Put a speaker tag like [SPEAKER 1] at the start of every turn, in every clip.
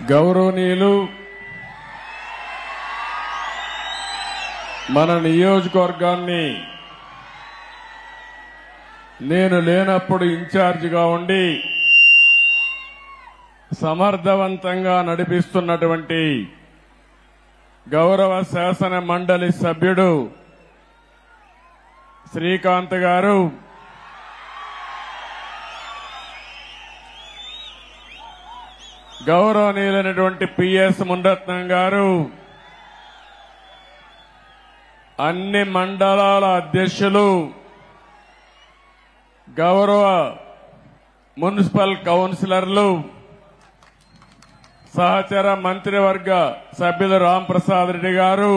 [SPEAKER 1] గౌరవనీయులు మన నియోజకవర్గాన్ని నేను లేనప్పుడు ఇన్ఛార్జిగా ఉండి సమర్థవంతంగా నడిపిస్తున్నటువంటి గౌరవ శాసన మండలి సభ్యుడు శ్రీకాంత్ గారు, గౌరవనీయులైనటువంటి పిఎస్ మునిరత్నం గారు, అన్ని మండలాల అధ్యక్షులు, గౌరవ మున్సిపల్ కౌన్సిలర్లు, సహచర మంత్రివర్గ సభ్యులు రాంప్రసాద్ రెడ్డి గారు,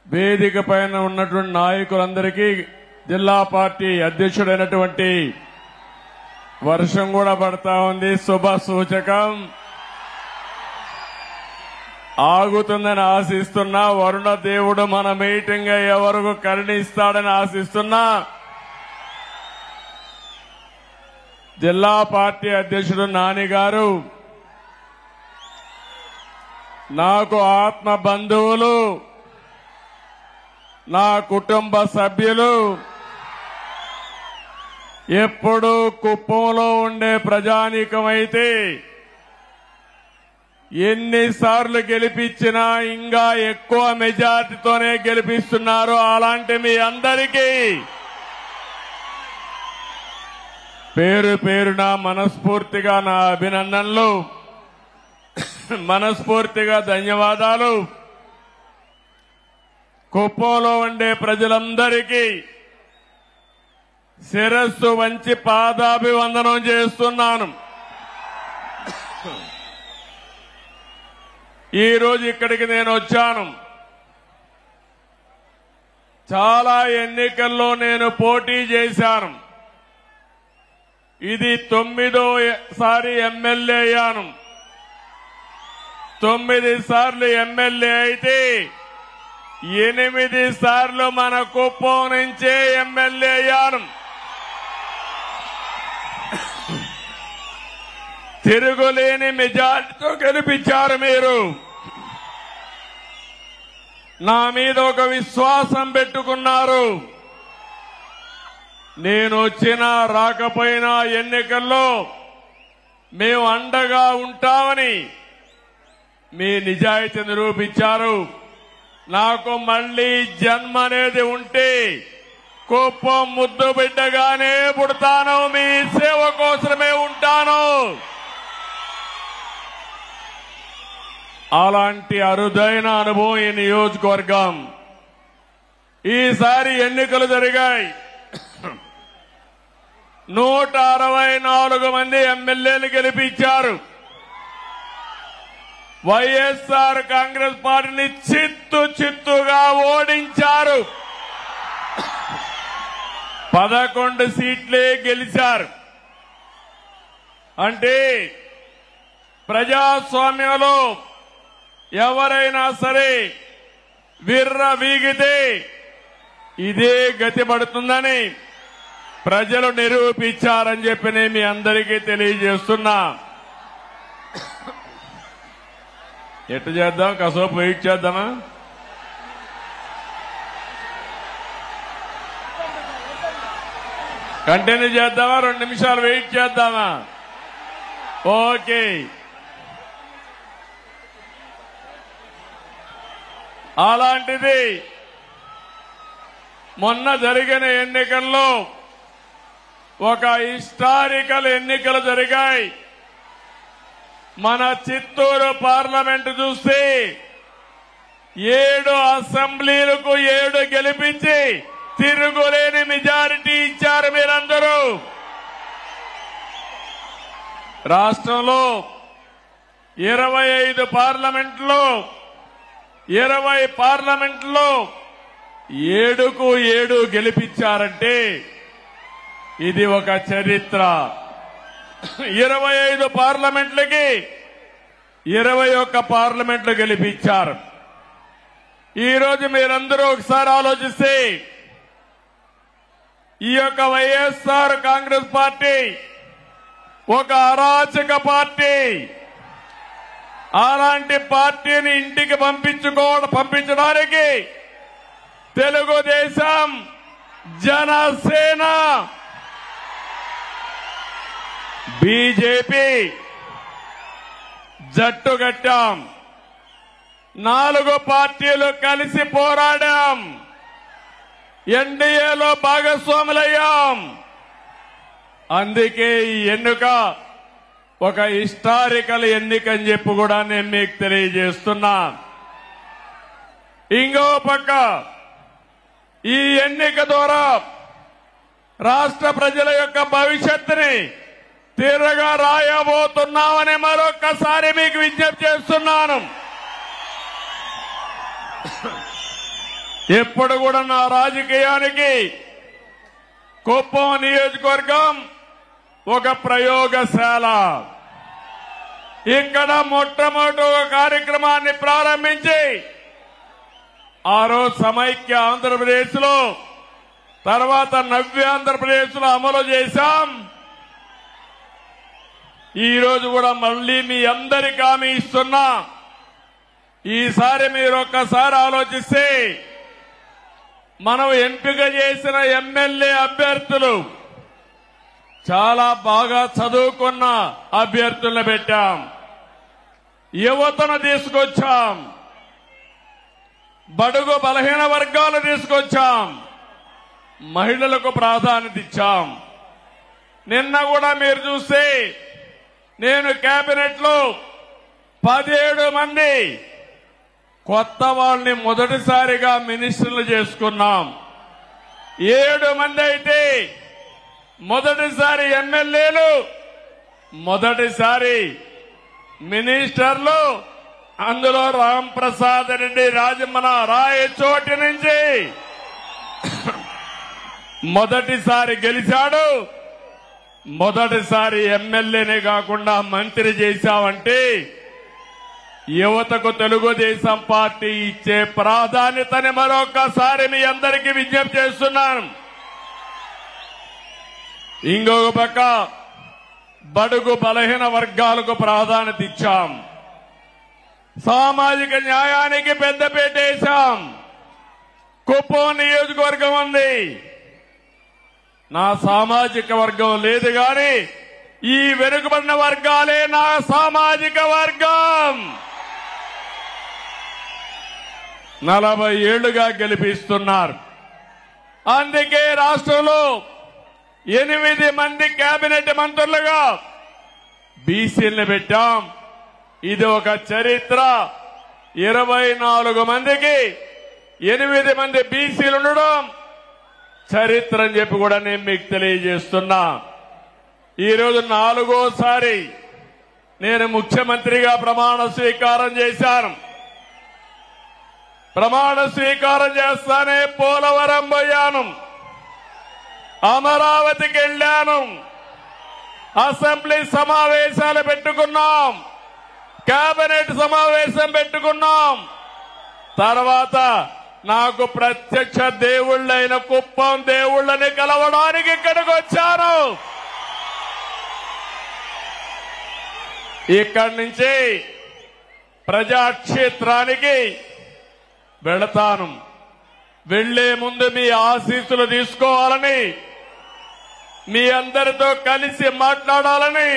[SPEAKER 1] వేదిక పైన ఉన్నటువంటి నాయకులందరికీ, జిల్లా పార్టీ అధ్యక్షుడైనటువంటి వర్షం కూడా పడతా ఉంది, శుభ సూచకం. ఆగుతుందని ఆశిస్తున్నా, వరుణ దేవుడు మన మీటింగ్ అయ్యే వరకు కరుణిస్తాడని ఆశిస్తున్నా. జిల్లా పార్టీ అధ్యక్షుడు నాని గారు, నాకు ఆత్మ బంధువులు, నా కుటుంబ సభ్యులు, ఎప్పుడూ కుప్పంలో ఉండే ప్రజానీకమైతే ఎన్నిసార్లు గెలిపించినా ఇంకా ఎక్కువ మెజార్టీతోనే గెలిపిస్తున్నారు. అలాంటి మీ అందరికీ పేరు పేరున మనస్ఫూర్తిగా నా అభినందనలు, మనస్ఫూర్తిగా ధన్యవాదాలు. కుప్పంలో ఉండే ప్రజలందరికీ శిరస్సు వంచి పాదాభివందనం చేస్తున్నాను. ఈరోజు ఇక్కడికి నేను వచ్చాను. చాలా ఎన్నికల్లో నేను పోటీ చేశాను. ఇది 9వ ఎమ్మెల్యే అయ్యాను. 9 సార్లు ఎమ్మెల్యే అయితే 8 సార్లు మన కుప్పం నుంచే ఎమ్మెల్యే అయ్యాను. తిరుగులేని మెజార్టీతో గెలిపించారు మీరు. నా మీద ఒక విశ్వాసం పెట్టుకున్నారు. నేను వచ్చినా రాకపోయినా ఎన్నికల్లో మేము అండగా ఉంటామని మీ నిజాయితీ నిరూపించారు. నాకు మళ్లీ జన్మ అనేది ఉంటే కుప్పం ముద్దు బిడ్డగానే పుడతాను, మీ సేవ కోసమే ఉంటాను. అలాంటి అరుదైన అనుభవం ఈ నియోజకవర్గం. ఈసారి ఎన్నికలు జరిగాయి. 164 మంది ఎమ్మెల్యేలు గెలిపించారు. వైఎస్ఆర్ కాంగ్రెస్ పార్టీని చిత్తుగా ఓడించారు. 11 సీట్లే గెలిచారు. అంటే ప్రజాస్వామ్యంలో ఎవరైనా సరే విర్ర వీగితే ఇదే గతి పడుతుందని ప్రజలు నిరూపించారని చెప్పి నేను మీ అందరికీ తెలియజేస్తున్నా. ఎట్టు చేద్దాం? కాసేపు వెయిట్ చేద్దామా? కంటిన్యూ చేద్దామా? 2 నిమిషాలు వెయిట్ చేద్దామా? ఓకే. అలాంటిది మొన్న జరిగిన ఎన్నికల్లో ఒక హిస్టారికల్ ఎన్నికలు జరిగాయి. మన చిత్తూరు పార్లమెంటు చూస్తే 7 అసెంబ్లీలకు 7 గెలిపించి తిరుగులేని మెజారిటీ ఇచ్చారు మీరందరూ. రాష్ట్రంలో 25 పార్లమెంట్లో 20 పార్లమెంట్లో 7కు 7 గెలిపించారంటే ఇది ఒక చరిత్ర. 25 పార్లమెంట్లకి 21 పార్లమెంట్లు గెలిపించారు. ఈ రోజు మీరందరూ ఒకసారి ఆలోచిస్తే ఈ యొక్క వైఎస్ఆర్ కాంగ్రెస్ పార్టీ ఒక అరాచక పార్టీ. అలాంటి పార్టీని ఇంటికి పంపించడానికి తెలుగుదేశం, జనసేన, బీజేపీ జట్టు కట్టాం. 4 పార్టీలు కలిసి పోరాడాం. ఎన్డీఏలో భాగస్వాములయ్యాం. అందుకే ఈ ఎన్నిక ఒక హిస్టారికల్ ఎన్నిక అని చెప్పి కూడా నేను మీకు తెలియజేస్తున్నా. ఇంకో పక్క ఈ ఎన్నిక ద్వారా రాష్ట్ర ప్రజల యొక్క భవిష్యత్తుని తీరగా రాయబోతున్నామని మరొక్కసారి మీకు విజ్ఞప్తి చేస్తున్నాను. ఎప్పుడు కూడా నా రాజకీయానికి కుప్పం నియోజకవర్గం ఒక ప్రయోగశాల. ఇక్కడ మొట్టమొదటి ఒక కార్యక్రమాన్ని ప్రారంభించి ఆ రోజు సమైక్య ఆంధ్రప్రదేశ్ లో, తర్వాత నవ్య ఆంధ్రప్రదేశ్ లో అమలు చేశాం. ఈ రోజు కూడా మళ్లీ మీ అందరికీ హామీ ఇస్తున్నా. ఈసారి మీరు ఒక్కసారి ఆలోచిస్తే మనం ఎంపిక చేసిన ఎమ్మెల్యే అభ్యర్థులు చాలా బాగా చదువుకున్న అభ్యర్థులను పెట్టాం. యువతను తీసుకొచ్చాం. బడుగు బలహీన వర్గాలు తీసుకొచ్చాం. మహిళలకు ప్రాధాన్యత ఇచ్చాం. నిన్న కూడా మీరు చూస్తే నేను కేబినెట్ లో 17 మంది కొత్త వాళ్ళని మొదటిసారిగా మినిస్టర్లు చేసుకున్నాం. 7 మంది అయితే మొదటిసారి ఎమ్మెల్యేలు, మొదటిసారి మినిస్టర్లు. అందులో రాంప్రసాద్ రెడ్డి రాజమన రాయచోటి నుంచి మొదటిసారి గెలిచాడు. మొదటిసారి ఎమ్మెల్యేనే కాకుండా మంత్రి చేశామంటే యువతకు తెలుగుదేశం పార్టీ ఇచ్చే ప్రాధాన్యతని మరొకసారి మీ అందరికీ విజ్ఞప్తి చేస్తున్నాను. ఇంకొక పక్క బడుగు బలహీన వర్గాలకు ప్రాధాన్యత ఇచ్చాం. సామాజిక న్యాయానికి పెద్దపీట వేశాం. కుప్పం నియోజకవర్గం ఉంది. నా సామాజిక వర్గం లేదు గాని ఈ వెనుకబడిన వర్గాలే నా సామాజిక వర్గం. 40 ఏళ్లుగా గెలిపిస్తున్నారు. అందుకే రాష్ట్రంలో 8 మంది కేబినెట్ మంత్రులుగా బీసీలను పెట్టాం. ఇది ఒక చరిత్ర. 24 మందికి 8 మంది బీసీలు ఉండడం చరిత్ర అని చెప్పి కూడా నేను మీకు తెలియజేస్తున్నా. ఈరోజు 4వసారి నేను ముఖ్యమంత్రిగా ప్రమాణ స్వీకారం చేశాను. ప్రమాణ స్వీకారం చేస్తానే పోలవరం పోయాను, అమరావతికి వెళ్లాను, అసెంబ్లీ సమావేశాలు పెట్టుకున్నాం, కేబినెట్ సమావేశం పెట్టుకున్నాం. తర్వాత నాకు ప్రత్యక్ష దేవుళ్ళైన కుప్పం దేవుళ్ళని కలవడానికి ఇక్కడికి వచ్చాను. ఇక్కడి నుంచి ప్రజాక్షేత్రానికి వెళతాను. వెళ్లే ముందు మీ ఆశీస్సులు తీసుకోవాలని, మీ అందరితో కలిసి మాట్లాడాలని,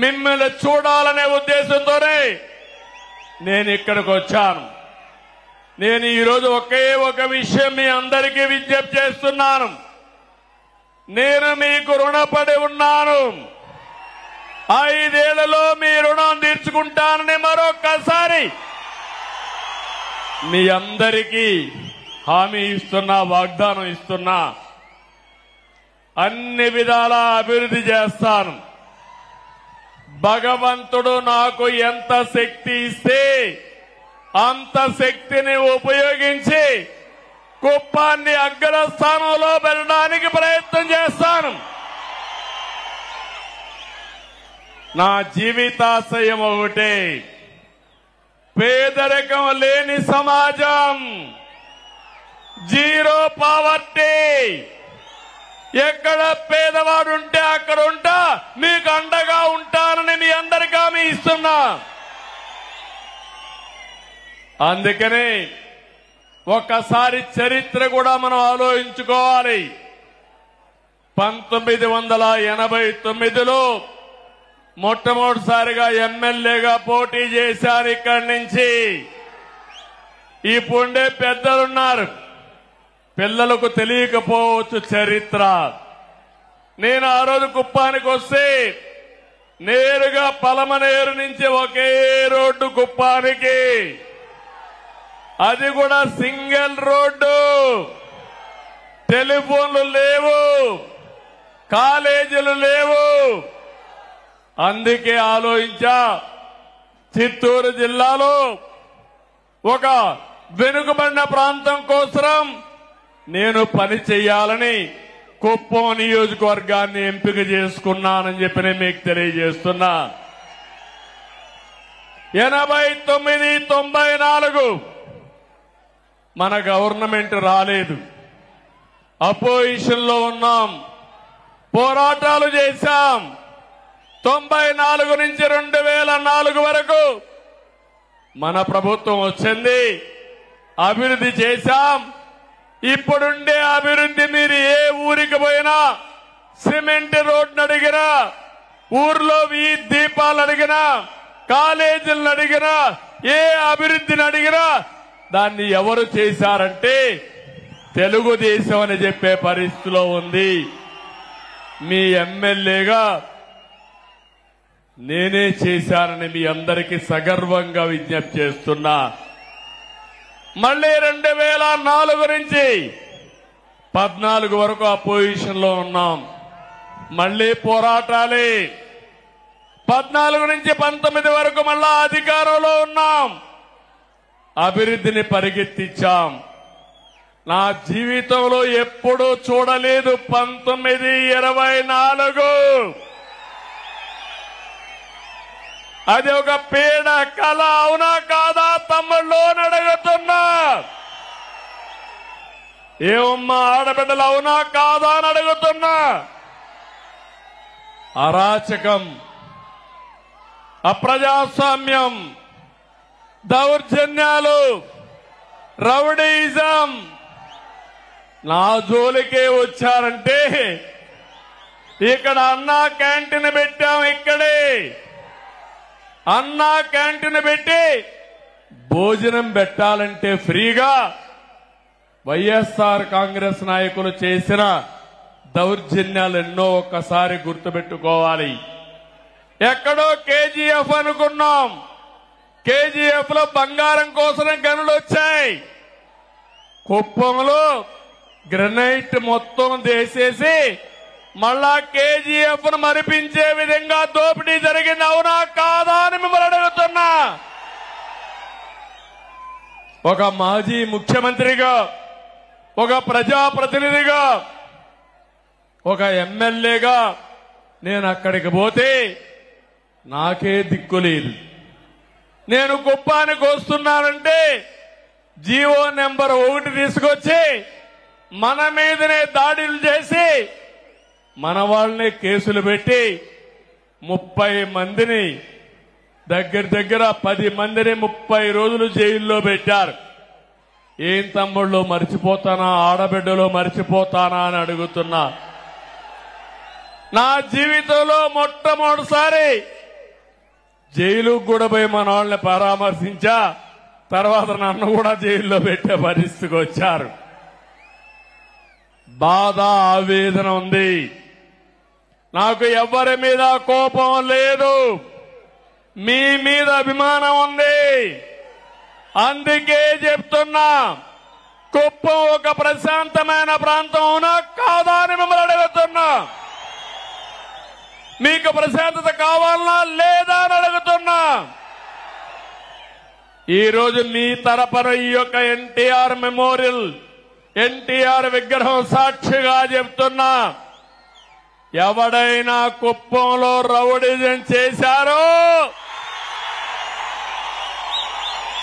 [SPEAKER 1] మిమ్మల్ని చూడాలనే ఉద్దేశంతోనే నేను ఇక్కడికి వచ్చాను. నేను ఈరోజు ఒకే ఒక విషయం మీ అందరికీ విజ్ఞప్తి చేస్తున్నాను. నేను మీకు రుణపడి ఉన్నాను. 5 ఏళ్లలో మీ రుణం తీర్చుకుంటానని మరొక్కసారి మీ అందరికీ హామీ ఇస్తున్నా, వాగ్దానం ఇస్తున్నా. అన్ని విధాలా అభివృద్ధి చేస్తాను. భగవంతుడు నాకు ఎంత శక్తి ఇస్తే అంత శక్తిని ఉపయోగించి కుప్పాన్ని అగ్రస్థానంలో పెట్టడానికి ప్రయత్నం చేస్తాను. నా జీవితాశయం ఒకటే, పేదరికం లేని సమాజం, జీరో పావర్టీ. ఎక్కడ పేదవాడు ఉంటే అక్కడ ఉంటా, మీకు అండగా ఉంటానని మీ అందరికీ హామీ ఇస్తున్నా. అందుకని ఒక్కసారి చరిత్ర కూడా మనం ఆలోచించుకోవాలి. 1989లో మొట్టమొదటిసారిగా ఎమ్మెల్యేగా పోటీ చేశారు. ఇక్కడి నుంచి ఇప్పుడే పెద్దలున్నారు, పిల్లలకు తెలియకపోవచ్చు చరిత్ర. నేను ఆ రోజు కుప్పానికి వస్తే నేరుగా పలమనేరు నుంచి ఒకే రోడ్డు కుప్పానికి, అది కూడా సింగిల్ రోడ్డు, టెలిఫోన్లు లేవు, కాలేజీలు లేవు. అందుకే ఆలోచించా చిత్తూరు జిల్లాలో ఒక వెనుకబడిన ప్రాంతం కోసం నేను పని చేయాలని కుప్పం నియోజకవర్గాన్ని ఎంపిక చేసుకున్నానని చెప్పి నేను మీకు తెలియజేస్తున్నా. 89, 94 మన గవర్నమెంట్ రాలేదు, అపోజిషన్ లో ఉన్నాం, పోరాటాలు చేశాం. 94 నుంచి 2004 వరకు మన ప్రభుత్వం వచ్చింది, అభివృద్ధి చేశాం. ఇప్పుడుండే అభివృద్ధి మీరు ఏ ఊరికి పోయినా, సిమెంట్ రోడ్డు అడిగినా, ఊర్లో వీధి దీపాలు అడిగినా, కాలేజీలను అడిగినా, ఏ అభివృద్ధిని అడిగినా దాన్ని ఎవరు చేశారంటే తెలుగుదేశం అని చెప్పే పరిస్థితిలో ఉంది. మీ ఎమ్మెల్యేగా నేనే చేశానని మీ అందరికీ సగర్వంగా విజ్ఞప్తి చేస్తున్నా. మళ్లీ 2004 నుంచి 14 వరకు అపోజిషన్ లో ఉన్నాం, మళ్లీ పోరాటాలే. 14 నుంచి 19 వరకు మళ్ళా అధికారంలో ఉన్నాం, అభివృద్ధిని పరిగెత్తించాం. నా జీవితంలో ఎప్పుడూ చూడలేదు 1924 అది ఒక పీడ కళ, అవునా కాదా తమ్ముళ్ళు అని అడుగుతున్నా. ఏమమ్మా ఆడబిడ్డలు, అవునా కాదా అని అడుగుతున్నా. అరాచకం, అప్రజాస్వామ్యం, దౌర్జన్యాలు, రౌడీయిజం నా జోలికే వచ్చారంటే ఇక్కడ అన్నా క్యాంటీన్ పెట్టాం. ఇక్కడే అన్నా క్యాంటీన్ పెట్టి భోజనం పెట్టాలంటే ఫ్రీగా వైఎస్ఆర్ కాంగ్రెస్ నాయకులు చేసిన దౌర్జన్యాలు ఎన్నో ఒక్కసారి గుర్తుపెట్టుకోవాలి. ఎక్కడో కేజీఎఫ్ అనుకున్నాం, కేజీఎఫ్ లో బంగారం కోసం గనులు వచ్చాయి. కుప్పంలో గ్రనైట్ మొత్తం దేసేసి మళ్ళా కేజీఎఫ్ ను మరిపించే విధంగా దోపిడీ జరిగింది, అవునా కాదా అని మిమ్మల్ని అడుగుతున్నా. ఒక మాజీ ముఖ్యమంత్రిగా, ఒక ప్రజాప్రతినిధిగా, ఒక ఎమ్మెల్యేగా నేను అక్కడికి పోతే నాకే దిక్కు లేదు. నేను కుప్పానికి వస్తున్నానంటే జీవో నెంబర్ 1 తీసుకొచ్చి మన మీదనే దాడులు చేసి మన వాళ్ళనే కేసులు పెట్టి 30 మందిని దగ్గర 10 మందిని 30 రోజులు జైల్లో పెట్టారు. ఏం తమ్ముళ్ళు మర్చిపోతానా, ఆడబిడ్డలో మర్చిపోతానా అని అడుగుతున్నా. నా జీవితంలో మొట్టమొదటిసారి జైలుకు కూడా పోయి మన వాళ్ళని పరామర్శించా. తర్వాత నన్ను కూడా జైల్లో పెట్టే పరిస్థితికి వచ్చారు. బాధ, ఆవేదన ఉంది. నాకు ఎవరి మీద కోపం లేదు, మీ మీద అభిమానం ఉంది. అందుకే చెప్తున్నా, కుప్పం ఒక ప్రశాంతమైన ప్రాంతం, అవునా కాదా అని మిమ్మల్ని అడుగుతున్నా. మీకు ప్రశాంతత కావాలనా లేదా అని అడుగుతున్నా. ఈ రోజు మీ తరపున ఈ యొక్క ఎన్టీఆర్ మెమోరియల్, ఎన్టీఆర్ విగ్రహం సాక్షిగా చెప్తున్నా, ఎవడైనా కుప్పంలో రౌడీజం చేశారో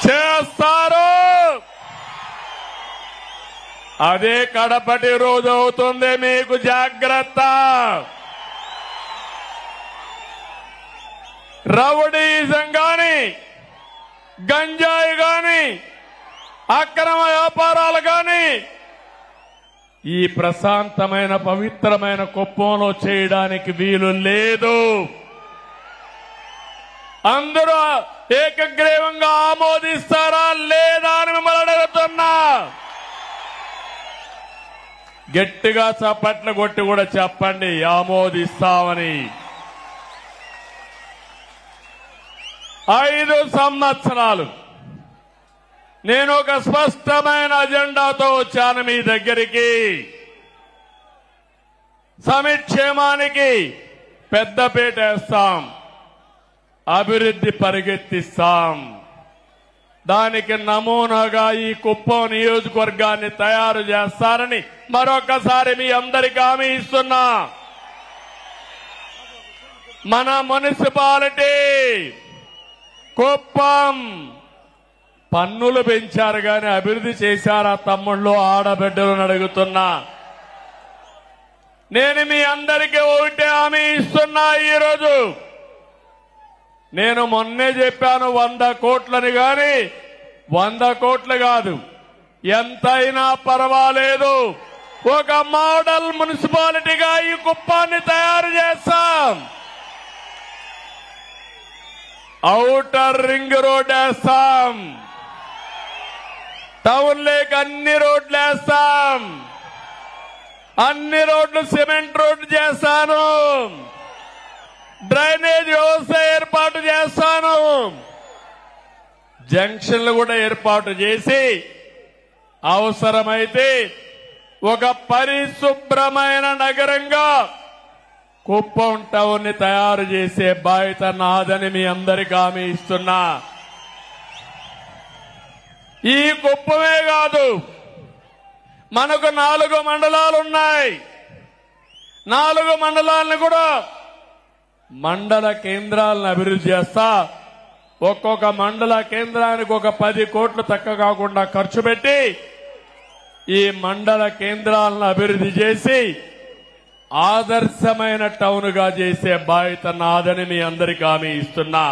[SPEAKER 1] చేస్తారు. అదే కడపటి రోజు అవుతుంది, మీకు జాగ్రత్త. రౌడీజం గాని, గంజాయి గాని, అక్రమ వ్యాపారాలు గాని ఈ ప్రశాంతమైన పవిత్రమైన కుప్పంలో చేయడానికి వీలు లేదు. అందరూ ఏకగ్రీవంగా ఆమోదిస్తారా లేదా అని మిమ్మల్ని అడుగుతున్నా. గట్టిగా చప్పట్లు కొట్టి కూడా చెప్పండి ఆమోదిస్తామని. 5 సంవత్సరాలు నేను ఒక స్పష్టమైన అజెండాతో వచ్చాను మీ దగ్గరికి. సంక్షేమానికి పెద్దపీట వేస్తాం, అభివృద్ధి పరిగెత్తిస్తాం. దానికి నమూనాగా ఈ కుప్పం నియోజకవర్గాన్ని తయారు చేస్తారని మరొకసారి మీ అందరికీ హామీ ఇస్తున్నా. మన మున్సిపాలిటీ కుప్పం పన్నులు పెంచారు గాని అభివృద్ధి చేశారా తమ్ముళ్ళు, ఆడబిడ్డలను అడుగుతున్నా. నేను మీ అందరికీ ఒకటే హామీ ఇస్తున్నా. ఈరోజు నేను మొన్నే చెప్పాను 100 కోట్లని గాని 100 కోట్లు కాదు, ఎంతైనా పర్వాలేదు, ఒక మోడల్ మున్సిపాలిటీగా ఈ కుప్పాన్ని తయారు చేస్తాం. ఔటర్ రింగ్ రోడ్ వేస్తాం, టౌన్ లేక్ అన్ని రోడ్లు వేస్తాం, అన్ని రోడ్లు సిమెంట్ రోడ్లు చేస్తాను, డ్రైనేజ్ వ్యవస్థ ఏర్పాటు చేస్తాను, జంక్షన్లు కూడా ఏర్పాటు చేసి అవసరమైతే ఒక పరిశుభ్రమైన నగరంగా కుప్పం టౌన్ ని తయారు చేసే బాధ్యత నాదని మీ అందరికీ హామీ ఇస్తున్నా. ఈ కుప్పమే కాదు, మనకు 4 మండలాలు ఉన్నాయి. 4 మండలాలను కూడా మండల కేంద్రాలను అభివృద్ధి చేస్తా. ఒక్కొక్క మండల కేంద్రానికి ఒక 10 కోట్లు తక్కువ కాకుండా ఖర్చు పెట్టి ఈ మండల కేంద్రాలను అభివృద్ధి చేసి ఆదర్శమైన టౌన్ గా చేసే బాధ్యత నాదని మీ అందరికీ హామీ ఇస్తున్నా.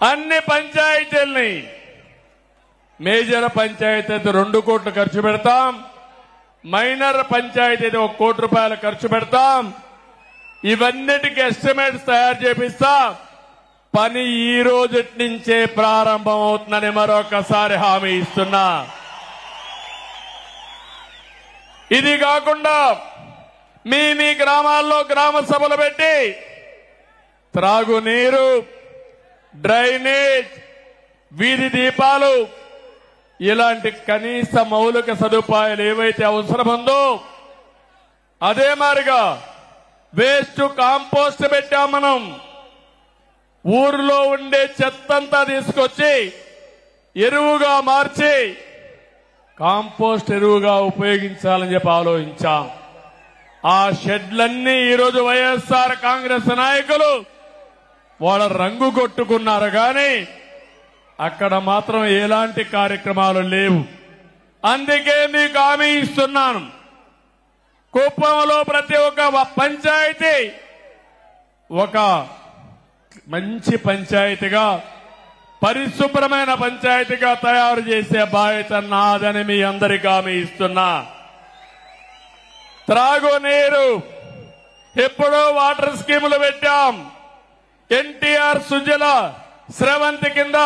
[SPEAKER 1] అన్ని పంచాయతీల్ని, మేజర్ పంచాయతీ అయితే 2 కోట్లు ఖర్చు పెడతాం, మైనర్ పంచాయతీ అయితే 1 కోటి రూపాయలు ఖర్చు పెడతాం. ఇవన్నిటికీ ఎస్టిమేట్స్ తయారు చేపిస్తా. పని ఈ రోజు నుంచే ప్రారంభం అవుతుందని మరొకసారి హామీ ఇస్తున్నా. ఇది కాకుండా మీ గ్రామాల్లో గ్రామ సభలు పెట్టి త్రాగునీరు, డ్రైనేజ్, వీధి దీపాలు ఇలాంటి కనీస మౌలిక సదుపాయాలు ఏవైతే అవసరముందో అదే మారిగా వేస్ట్ కాంపోస్ట్ పెట్టాం. మనం ఊర్లో ఉండే చెత్తంతా తీసుకొచ్చి ఎరువుగా మార్చి కాంపోస్ట్ ఎరువుగా ఉపయోగించాలని చెప్పి ఆలోచించాం. ఆ షెడ్లన్నీ ఈరోజు వైఎస్ఆర్ కాంగ్రెస్ నాయకులు వాళ్ళ రంగు కొట్టుకున్నారు కానీ అక్కడ మాత్రం ఎలాంటి కార్యక్రమాలు లేవు. అందుకే మీకు హామీ ఇస్తున్నాను, కుప్పంలో ప్రతి ఒక్క పంచాయతీ ఒక మంచి పంచాయతీగా, పరిశుభ్రమైన పంచాయతీగా తయారు చేసే బాధ్యత నాదని మీ అందరికీ హామీ ఇస్తున్నా. త్రాగునీరు ఎప్పుడో వాటర్ స్కీములు పెట్టాం. ఎన్టీఆర్ సుజల స్రవంతి కింద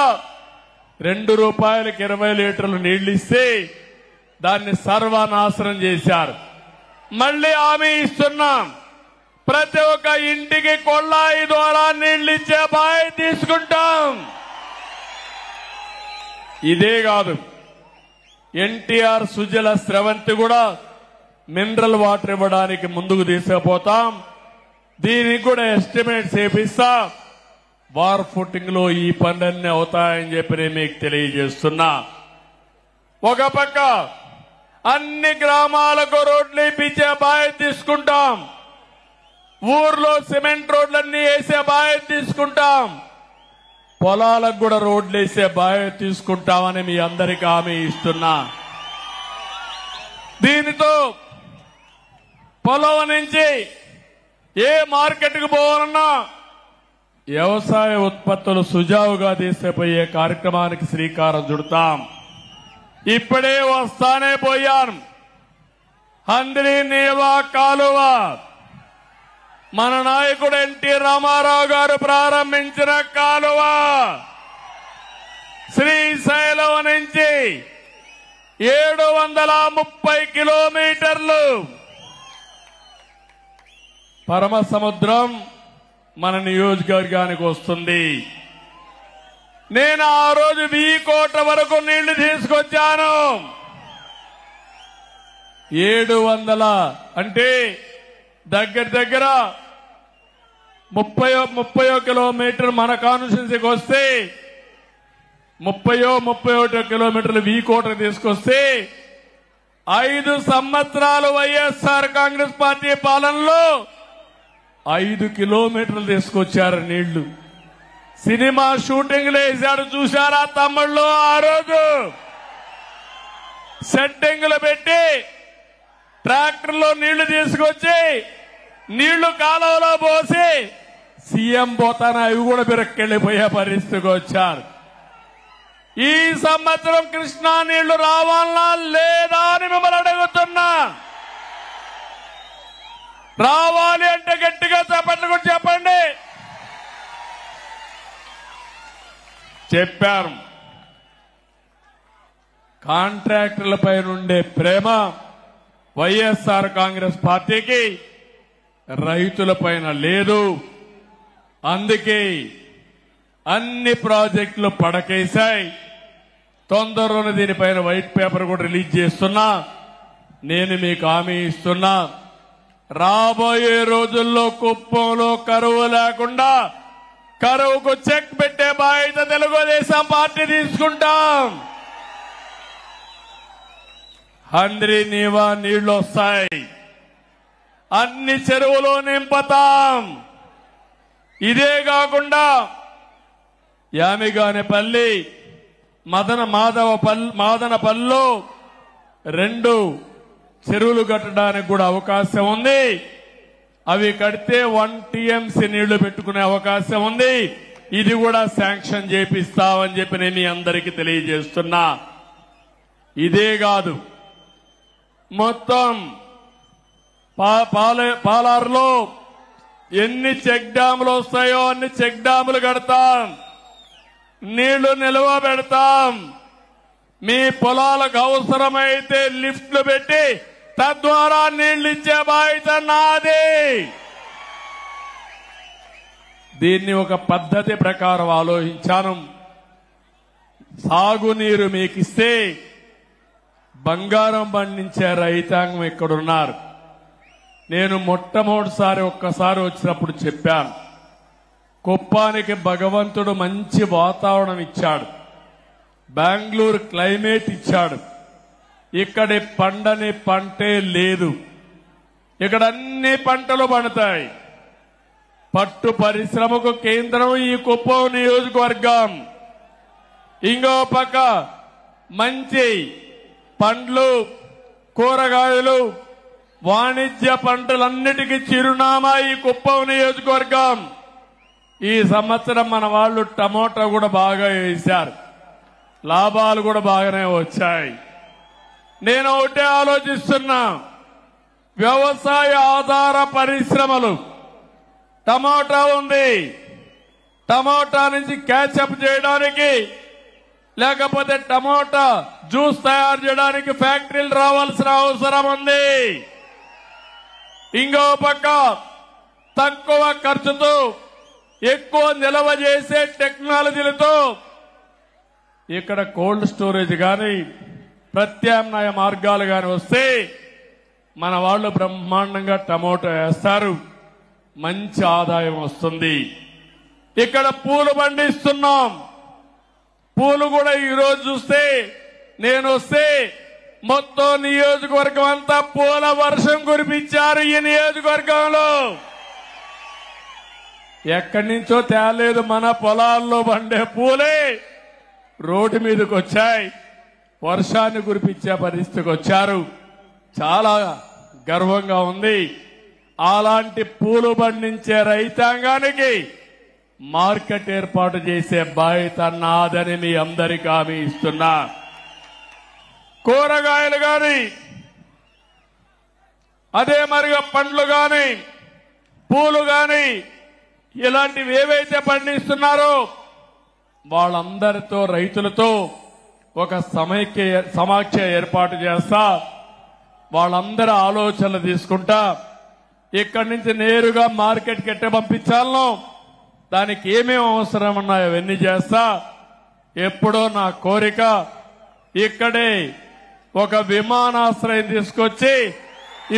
[SPEAKER 1] 2 రూపాయలకి 20 లీటర్లు నీళ్లు ఇస్తే దాన్ని సర్వనాశనం చేశారు. మళ్లీ హామీ ఇస్తున్నాం, ప్రతి ఒక్క ఇంటికి కొళాయి ద్వారా నీళ్లు ఇచ్చే బాధ్యత తీసుకుంటాం. ఇదే కాదు, ఎన్టీఆర్ సుజల స్రవంతి కూడా మినరల్ వాటర్ ఇవ్వడానికి ముందుకు తీసుకుపోతాం. దీనికి కూడా ఎస్టిమేట్స్ చేపిస్తా. వార్ ఫుటింగ్ లో ఈ పనులన్నీ అవుతాయని చెప్పి నేను మీకు తెలియజేస్తున్నా. ఒక పక్క అన్ని గ్రామాలకు రోడ్లు ఇప్పించే బాధ్యత తీసుకుంటాం, ఊర్లో సిమెంట్ రోడ్లన్నీ వేసే బాధ్యత తీసుకుంటాం, పొలాలకు కూడా రోడ్లు వేసే బాధ్యత తీసుకుంటామని మీ అందరికీ హామీ ఇస్తున్నా. దీనితో పొలం నుంచి ఏ మార్కెట్కు పోవాలన్నా వ్యవసాయ ఉత్పత్తులు సుజావుగా తీసుకుపోయే కార్యక్రమానికి శ్రీకారం చుడతాం. ఇప్పుడే వస్తానే పోయాను. హంద్రీ నీవా కాలువ మన నాయకుడు ఎన్టీ రామారావు గారు ప్రారంభించిన కాలువ శ్రీశైలం నుంచి 730 కిలోమీటర్లు పరమ సముద్రం మన నియోజకవర్గానికి వస్తుంది. నేను ఆ రోజు 1000 కోట్ల వరకు నీళ్లు తీసుకొచ్చాను. 700 అంటే దగ్గర 30 కిలోమీటర్ మన కాన్స్టిట్యున్సీకి వస్తే 31 కిలోమీటర్లు 1000 కోట్ల తీసుకొస్తే 5 సంవత్సరాలు వైఎస్ఆర్ కాంగ్రెస్ పార్టీ పాలనలో 5 కిలోమీటర్లు తీసుకొచ్చారు నీళ్లు. సినిమా షూటింగ్లు వేశాడు చూశారా తమ్ముళ్ళు? ఆ రోజు సెట్టింగ్లు పెట్టి ట్రాక్టర్లో నీళ్లు తీసుకొచ్చి నీళ్లు కాలువలో పోసి సీఎం పోతాన అవి కూడా బిరక్కెళ్లిపోయే పరిస్థితికి వచ్చారు. ఈ సంవత్సరం కృష్ణా నీళ్లు రావాలా లేదా అని మిమ్మల్ని అడుగుతున్నా. రావాలి అంటే గట్టిగా చప్పట్లు కూడా చెప్పండి. చెప్పారు. కాంట్రాక్టర్లపై నుండే ప్రేమ వైఎస్ఆర్ కాంగ్రెస్ పార్టీకి రైతులపైన లేదు. అందుకే అన్ని ప్రాజెక్టులు పడకేశాయి. తొందరలోనే దీనిపైన వైట్ పేపర్ కూడా రిలీజ్ చేస్తున్నా. నేను మీకు హామీ ఇస్తున్నా, రాబోయే రోజుల్లో కుప్పంలో కరువు లేకుండా కరువుకు చెక్ పెట్టే బాధ్యత తెలుగుదేశం పార్టీ తీసుకుంటాం. హంద్రీ నీవా నీళ్లు వస్తాయి. అన్ని చెరువులు నింపుతాం. ఇదే కాకుండా యామిగానేపల్లి మాదనపల్లిలో 2 చెరువులు కట్టడానికి కూడా అవకాశం ఉంది. అవి కడితే 1 TMC నీళ్లు పెట్టుకునే అవకాశం ఉంది. ఇది కూడా శాంక్షన్ చేపిస్తామని చెప్పి నేను మీ అందరికీ తెలియజేస్తున్నా. ఇదే కాదు, మొత్తం పాలారులో ఎన్ని చెక్ డ్యాములు వస్తాయో అన్ని చెక్ డ్యాములు కడతాం. నీళ్లు నిల్వ పెడతాం. మీ పొలాలకు అవసరమైతే లిఫ్ట్లు పెట్టి తద్వారా నీళ్లు ఇచ్చే బాధ్యత నాది. దీన్ని ఒక పద్ధతి ప్రకారం ఆలోచించాను. సాగునీరు మీకిస్తే బంగారం పండించే రైతాంగం ఇక్కడున్నారు. నేను మొట్టమొదటిసారి ఒక్కసారి వచ్చినప్పుడు చెప్పాను, కుప్పానికి భగవంతుడు మంచి వాతావరణం ఇచ్చాడు, బెంగళూరు క్లైమేట్ ఇచ్చాడు. ఇక్కడి పండని పంటే లేదు. ఇక్కడ అన్ని పంటలు పండుతాయి. పట్టు పరిశ్రమకు కేంద్రం ఈ కుప్పం నియోజకవర్గం. ఇంకో పక్క మంచి పండ్లు, కూరగాయలు, వాణిజ్య పంటలన్నిటికీ చిరునామా ఈ కుప్పం నియోజకవర్గం. ఈ సంవత్సరం మన వాళ్ళు టమోటా కూడా బాగా వేశారు. లాభాలు కూడా బాగానే వచ్చాయి. నేను ఒకటే ఆలోచిస్తున్నా, వ్యవసాయ ఆధార పరిశ్రమలు, టమోటా ఉంది, టమోటా నుంచి క్యాచప్ చేయడానికి లేకపోతే టమోటా జ్యూస్ తయారు చేయడానికి ఫ్యాక్టరీలు రావాల్సిన అవసరం ఉంది. ఇంకో పక్క తక్కువ ఖర్చుతో ఎక్కువ నిల్వ చేసే టెక్నాలజీలతో ఇక్కడ కోల్డ్ స్టోరేజ్ కానీ ప్రత్యామ్నాయ మార్గాలు కానీ వస్తే మన వాళ్ళు బ్రహ్మాండంగా టమోటా వేస్తారు, మంచి ఆదాయం వస్తుంది. ఇక్కడ పూలు పండిస్తున్నాం. పూలు కూడా ఈరోజు చూస్తే నేను వస్తే మొత్తం నియోజకవర్గం అంతా పూల వర్షం కురిపించారు. ఈ నియోజకవర్గంలో ఎక్కడి నుంచో తేలేదు, మన పొలాల్లో పండే పూలే రోడ్డు మీదకి వచ్చాయి, వర్షాన్ని కురిపించే పరిస్థితికి వచ్చారు. చాలా గర్వంగా ఉంది. అలాంటి పూలు పండించే రైతాంగానికి మార్కెట్ ఏర్పాటు చేసే బాధ్యత నాదని మీ అందరికీ హామీ ఇస్తున్నా. కూరగాయలు గాని, అదే మరిగా పండ్లు గాని, పూలు గాని, ఇలాంటివి ఏవైతే పండిస్తున్నారో వాళ్ళందరితో, రైతులతో ఒక సమాఖ్య ఏర్పాటు చేస్తా. వాళ్ళందరి ఆలోచనలు తీసుకుంటా ఇక్కడి నుంచి నేరుగా మార్కెట్కి ఎట్ట పంపించాలనో, దానికి ఏమేమి అవసరం ఉన్నాయో అవన్నీ చేస్తా. ఎప్పుడో నా కోరిక ఇక్కడే ఒక విమానాశ్రయం తీసుకొచ్చి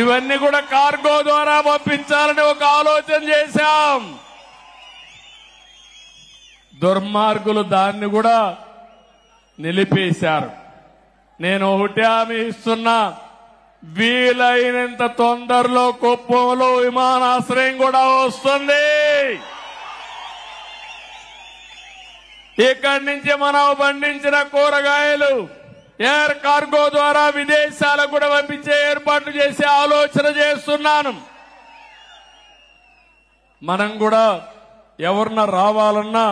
[SPEAKER 1] ఇవన్నీ కూడా కార్గో ద్వారా పంపించాలని ఒక ఆలోచన చేశాం. దుర్మార్గులు దాన్ని కూడా నిలిపేశారు. నేను ఒకటి హామీ ఇస్తున్నా, వీలైనంత తొందరలో కుప్పంలో విమానాశ్రయం కూడా వస్తుంది. ఇక్కడి నుంచి మనం పండించిన కూరగాయలు ఎయిర్ కార్గో ద్వారా విదేశాలకు కూడా పంపించే ఏర్పాట్లు చేసే ఆలోచన చేస్తున్నాను. మనం కూడా ఎవరన్నా రావాలన్నా,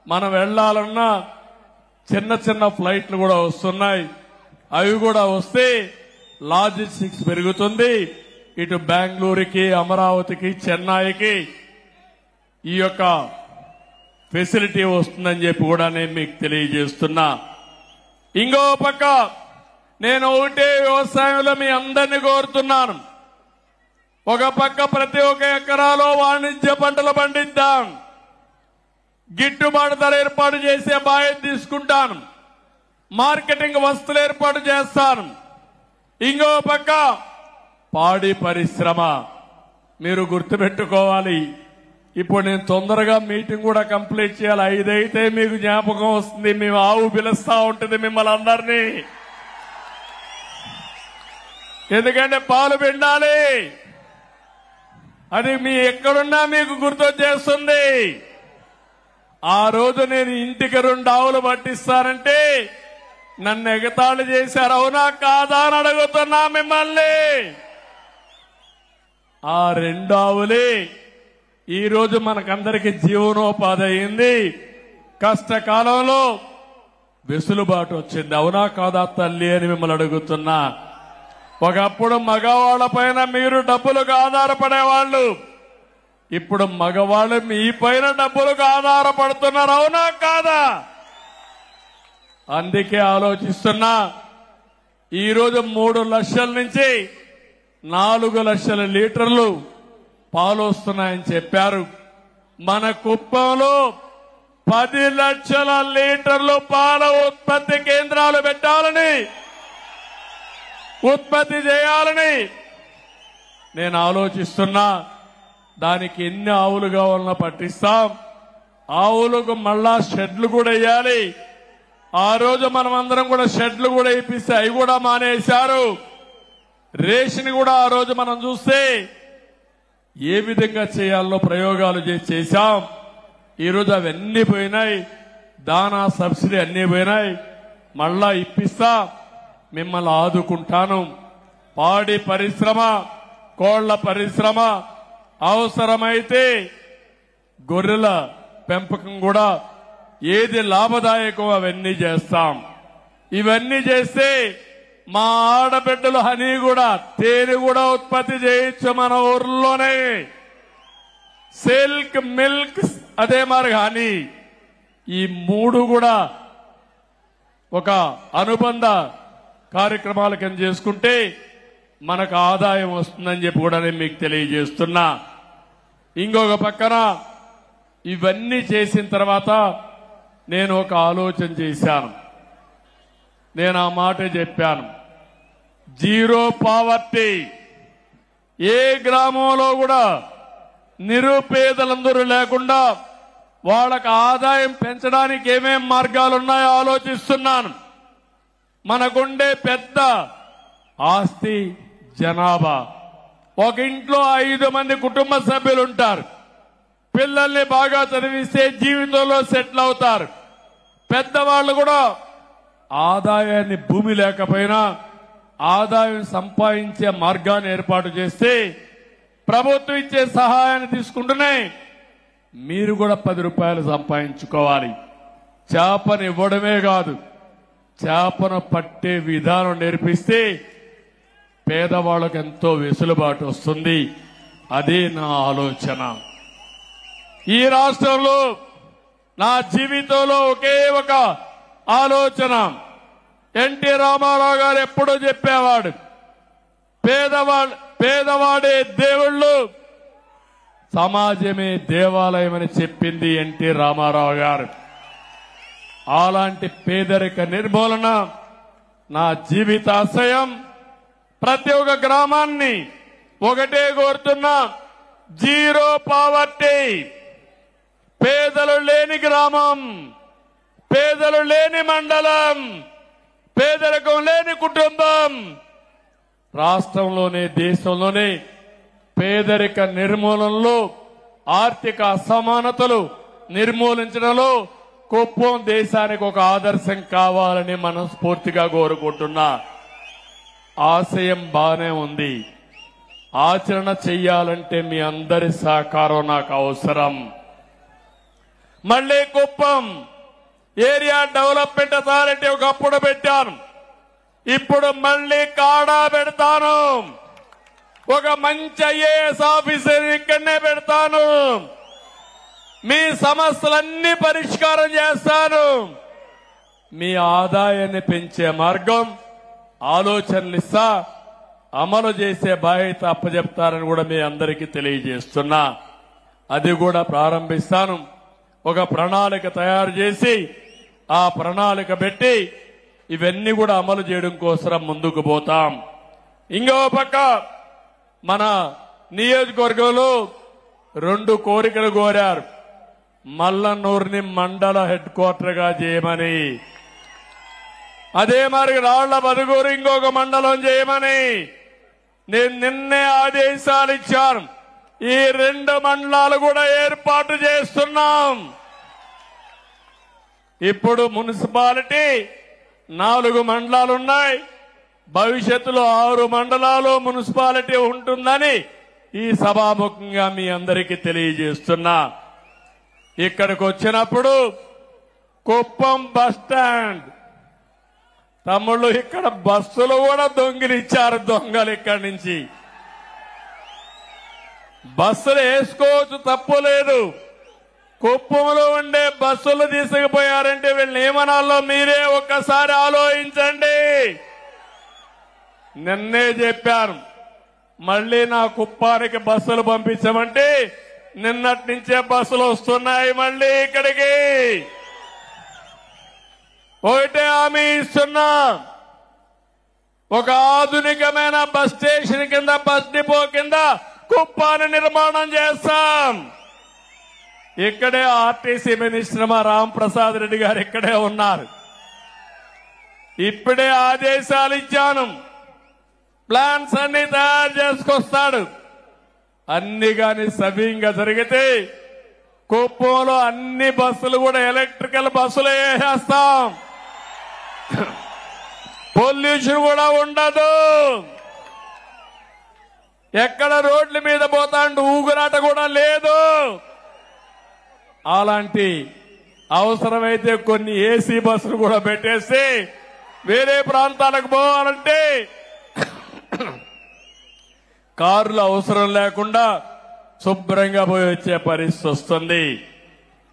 [SPEAKER 1] మనం వెళ్లాలన్నా చిన్న చిన్న ఫ్లైట్లు కూడా వస్తున్నాయి. అవి కూడా వస్తే లాజిస్టిక్స్ పెరుగుతుంది. ఇటు బెంగళూరుకి, అమరావతికి, చెన్నైకి ఈ యొక్క ఫెసిలిటీ వస్తుందని చెప్పి కూడా నేను మీకు తెలియజేస్తున్నా. ఇంకో పక్క నేను ఒకటే వ్యవసాయంలో మీ అందరినీ కోరుతున్నాను. ఒక పక్క ప్రతి ఒక్క ఎకరాలో వాణిజ్య పంటలు పండిద్దాం, గిట్టుబాటు ధర ఏర్పాటు చేసే బాధ్యత తీసుకుంటాను, మార్కెటింగ్ వస్తువులు ఏర్పాటు చేస్తాను. ఇంకో పక్క పాడి పరిశ్రమ మీరు గుర్తుపెట్టుకోవాలి. ఇప్పుడు నేను తొందరగా మీటింగ్ కూడా కంప్లీట్ చేయాలి. 5 అయితే మీకు జ్ఞాపకం వస్తుంది, మేము ఆవు పిలుస్తా ఉంటుంది మిమ్మల్ని అందరినీ. ఎందుకంటే పాలు పిండాలి, అది మీ ఎక్కడున్నా మీకు గుర్తొచ్చేస్తుంది. ఆ రోజు నేను ఇంటికి 2 ఆవులు పట్టిస్తానంటే నన్ను ఎగతాళి చేశారు. అవునా కాదా అని అడుగుతున్నా మిమ్మల్ని. ఆ 2 ఆవులే ఈ రోజు మనకందరికి జీవనోపాధి అయింది. కష్టకాలంలో వెసులుబాటు వచ్చింది. అవునా కాదా తల్లి అని మిమ్మల్ని అడుగుతున్నా. ఒకప్పుడు మగవాళ్ల పైన మీరు డబ్బులకు ఆధారపడేవాళ్ళు, ఇప్పుడు మగవాళ్ళు మీ పైన డబ్బులకు ఆధారపడుతున్నారు. అవునా కాదా? అందుకే ఆలోచిస్తున్నా. ఈరోజు 3 లక్షల నుంచి 4 లక్షల లీటర్లు పాలు వస్తున్నాయని చెప్పారు. మన కుప్పంలో 10 లక్షల లీటర్లు పాల ఉత్పత్తి కేంద్రాలు పెట్టాలని, ఉత్పత్తి చేయాలని నేను ఆలోచిస్తున్నా. దానికి ఎన్ని ఆవులు కావాలన్నా పట్టిస్తాం. ఆవులకు మళ్ళా షెడ్లు కూడా వేయాలి. ఆ రోజు మనం అందరం కూడా షెడ్లు కూడా ఇప్పిస్తే అవి కూడా మానేశారు. రేషన్ కూడా ఆ రోజు మనం చూస్తే ఏ విధంగా చేయాలో ప్రయోగాలు చేశాం. ఈరోజు అవన్నీ పోయినాయి. దానా సబ్సిడీ అన్నీ పోయినాయి. మళ్ళా ఇప్పిస్తా, మిమ్మల్ని ఆదుకుంటాను. పాడి పరిశ్రమ, కోళ్ల పరిశ్రమ, అవసరమైతే గొర్రెల పెంపకం కూడా ఏది లాభదాయకం అవన్నీ చేస్తాం. ఇవన్నీ చేస్తే మా ఆడబిడ్డలు హనీ కూడా, తేనె కూడా ఉత్పత్తి చేయొచ్చు మన ఊర్లోనే. సిల్క్, మిల్క్, అదే మరి హనీ, ఈ 3 కూడా ఒక అనుబంధ కార్యక్రమాల కింద చేసుకుంటే మనకు ఆదాయం వస్తుందని చెప్పి కూడా నేను మీకు తెలియజేస్తున్నా. ఇంకొక పక్కన ఇవన్నీ చేసిన తర్వాత నేను ఒక ఆలోచన చేశాను. నేను ఆ మాట చెప్పాను, జీరో పావర్టీ. ఏ గ్రామంలో కూడా నిరుపేదలందరూ లేకుండా వాళ్ళకి ఆదాయం పెంచడానికి ఏమేం మార్గాలున్నాయో ఆలోచిస్తున్నాను. మనకుండే పెద్ద ఆస్తి జనాభా. ఒక ఇంట్లో 5 మంది కుటుంబ సభ్యులు ఉంటారు. పిల్లల్ని బాగా చదివిస్తే జీవితంలో సెటిల్ అవుతారు. పెద్దవాళ్ళు కూడా ఆదాయాన్ని, భూమి లేకపోయినా ఆదాయం సంపాదించే మార్గాన్ని ఏర్పాటు చేస్తే ప్రభుత్వం ఇచ్చే సహాయాన్ని తీసుకుంటూనే మీరు కూడా 10 రూపాయలు సంపాదించుకోవాలి. చేపను ఇవ్వడమే కాదు, చేపను పట్టే విధానం నేర్పిస్తే పేదవాళ్ళకు ఎంతో వెసులుబాటు వస్తుంది. అదే నా ఆలోచన. ఈ రాష్ట్రంలో నా జీవితంలో ఒకే ఒక ఆలోచన. ఎన్టీ రామారావు గారు ఎప్పుడూ చెప్పేవాడు, పేదవాడే దేవుళ్ళు, సమాజమే దేవాలయం అని చెప్పింది ఎన్టీ రామారావు గారు. అలాంటి పేదరిక నిర్మూలన నా జీవితాశయం. ప్రతి ఒక్క గ్రామాన్ని ఒకటే కోరుతున్నా, జీరో పావర్టీ. పేదలు లేని గ్రామం, పేదలు లేని మండలం, పేదరికం లేని కుటుంబం రాష్ట్రంలోనే దేశంలోనే పేదరిక నిర్మూలనలో, ఆర్థిక అసమానతలు నిర్మూలించడంలో కుప్పం దేశానికి ఒక ఆదర్శం కావాలని మనస్ఫూర్తిగా కోరుకుంటున్నా. ఆశయం బానే ఉంది, ఆచరణ చెయ్యాలంటే మీ అందరి సహకారం నాకు అవసరం. మళ్లీ కుప్పం ఏరియా డెవలప్మెంట్ అథారిటీ ఒకప్పుడు పెట్టాను, ఇప్పుడు మళ్లీ కాడా పెడతాను. ఒక మంచి ఐఏఎస్ ఆఫీసర్ ఇక్కడనే పెడతాను. మీ సమస్యలన్నీ పరిష్కారం చేస్తాను. మీ ఆదాయాన్ని పెంచే మార్గం, ఆలోచనలు ఇస్తా, అమలు చేసే బాధ్యత అప్పచెప్తారని కూడా మీ అందరికీ తెలియజేస్తున్నా. అది కూడా ప్రారంభిస్తాను. ఒక ప్రణాళిక తయారు చేసి ఆ ప్రణాళిక పెట్టి ఇవన్నీ కూడా అమలు చేయడం కోసం ముందుకు పోతాం. ఇంకో పక్క మన నియోజకవర్గంలో 2 కోరికలు కోరారు. మల్లన్నూరుని మండల హెడ్ క్వార్టర్ గా చేయమని, అదే మరి రాళ్ల బదుగూరు ఇంకొక మండలం చేయమని నేను నిన్నే ఆదేశాలు ఇచ్చాను. ఈ 2 మండలాలు కూడా ఏర్పాటు చేస్తున్నాం. ఇప్పుడు మున్సిపాలిటీ 4 మండలాలున్నాయి. భవిష్యత్తులో 6 మండలాలు మున్సిపాలిటీ ఉంటుందని ఈ సభాముఖంగా మీ అందరికీ తెలియజేస్తున్నా. ఇక్కడికి వచ్చినప్పుడు కుప్పం బస్టాండ్ తమ్ముళ్ళు, ఇక్కడ బస్సులు కూడా దొంగిలిచ్చారు దొంగలు. ఇక్కడి నుంచి బస్సులు వేసుకోవచ్చు, తప్పు లేదు. కుప్పంలో ఉండే బస్సులు తీసుకుపోయారంటే వీళ్ళని ఏమనాలో మీరే ఒక్కసారి ఆలోచించండి. నిన్నే చెప్పాను, మళ్లీ నా కుప్పానికి బస్సులు పంపించమంటే నిన్నటి నుంచే బస్సులు వస్తున్నాయి మళ్లీ ఇక్కడికి. ఒకటే హామీ ఇస్తున్నా, ఒక ఆధునికమైన బస్ స్టేషన్ కింద, బస్ డిపో కింద కుప్పాన్ని నిర్మాణం చేస్తాం. ఇక్కడే ఆర్టీసీ మినిస్టర్ మా రాంప్రసాద్ రెడ్డి గారు ఇక్కడే ఉన్నారు. ఇప్పుడే ఆదేశాలు ఇచ్చాను, ప్లాన్స్ అన్ని తయారు చేసుకొస్తాడు. అన్ని గాని సవ్యంగా జరిగితే కుప్పంలో అన్ని బస్సులు కూడా ఎలక్ట్రికల్ బస్సులు వేసేస్తాం. పొల్యూషన్ కూడా ఉండదు. ఎక్కడ రోడ్ల మీద పోతాండు ఊగురాట కూడా లేదు. అలాంటి అవసరమైతే కొన్ని ఏసీ బస్సులు కూడా పెట్టేసి వేరే ప్రాంతాలకు పోవాలంటే కార్లు అవసరం లేకుండా శుభ్రంగా పోయి వచ్చే పరిస్థితి వస్తుంది.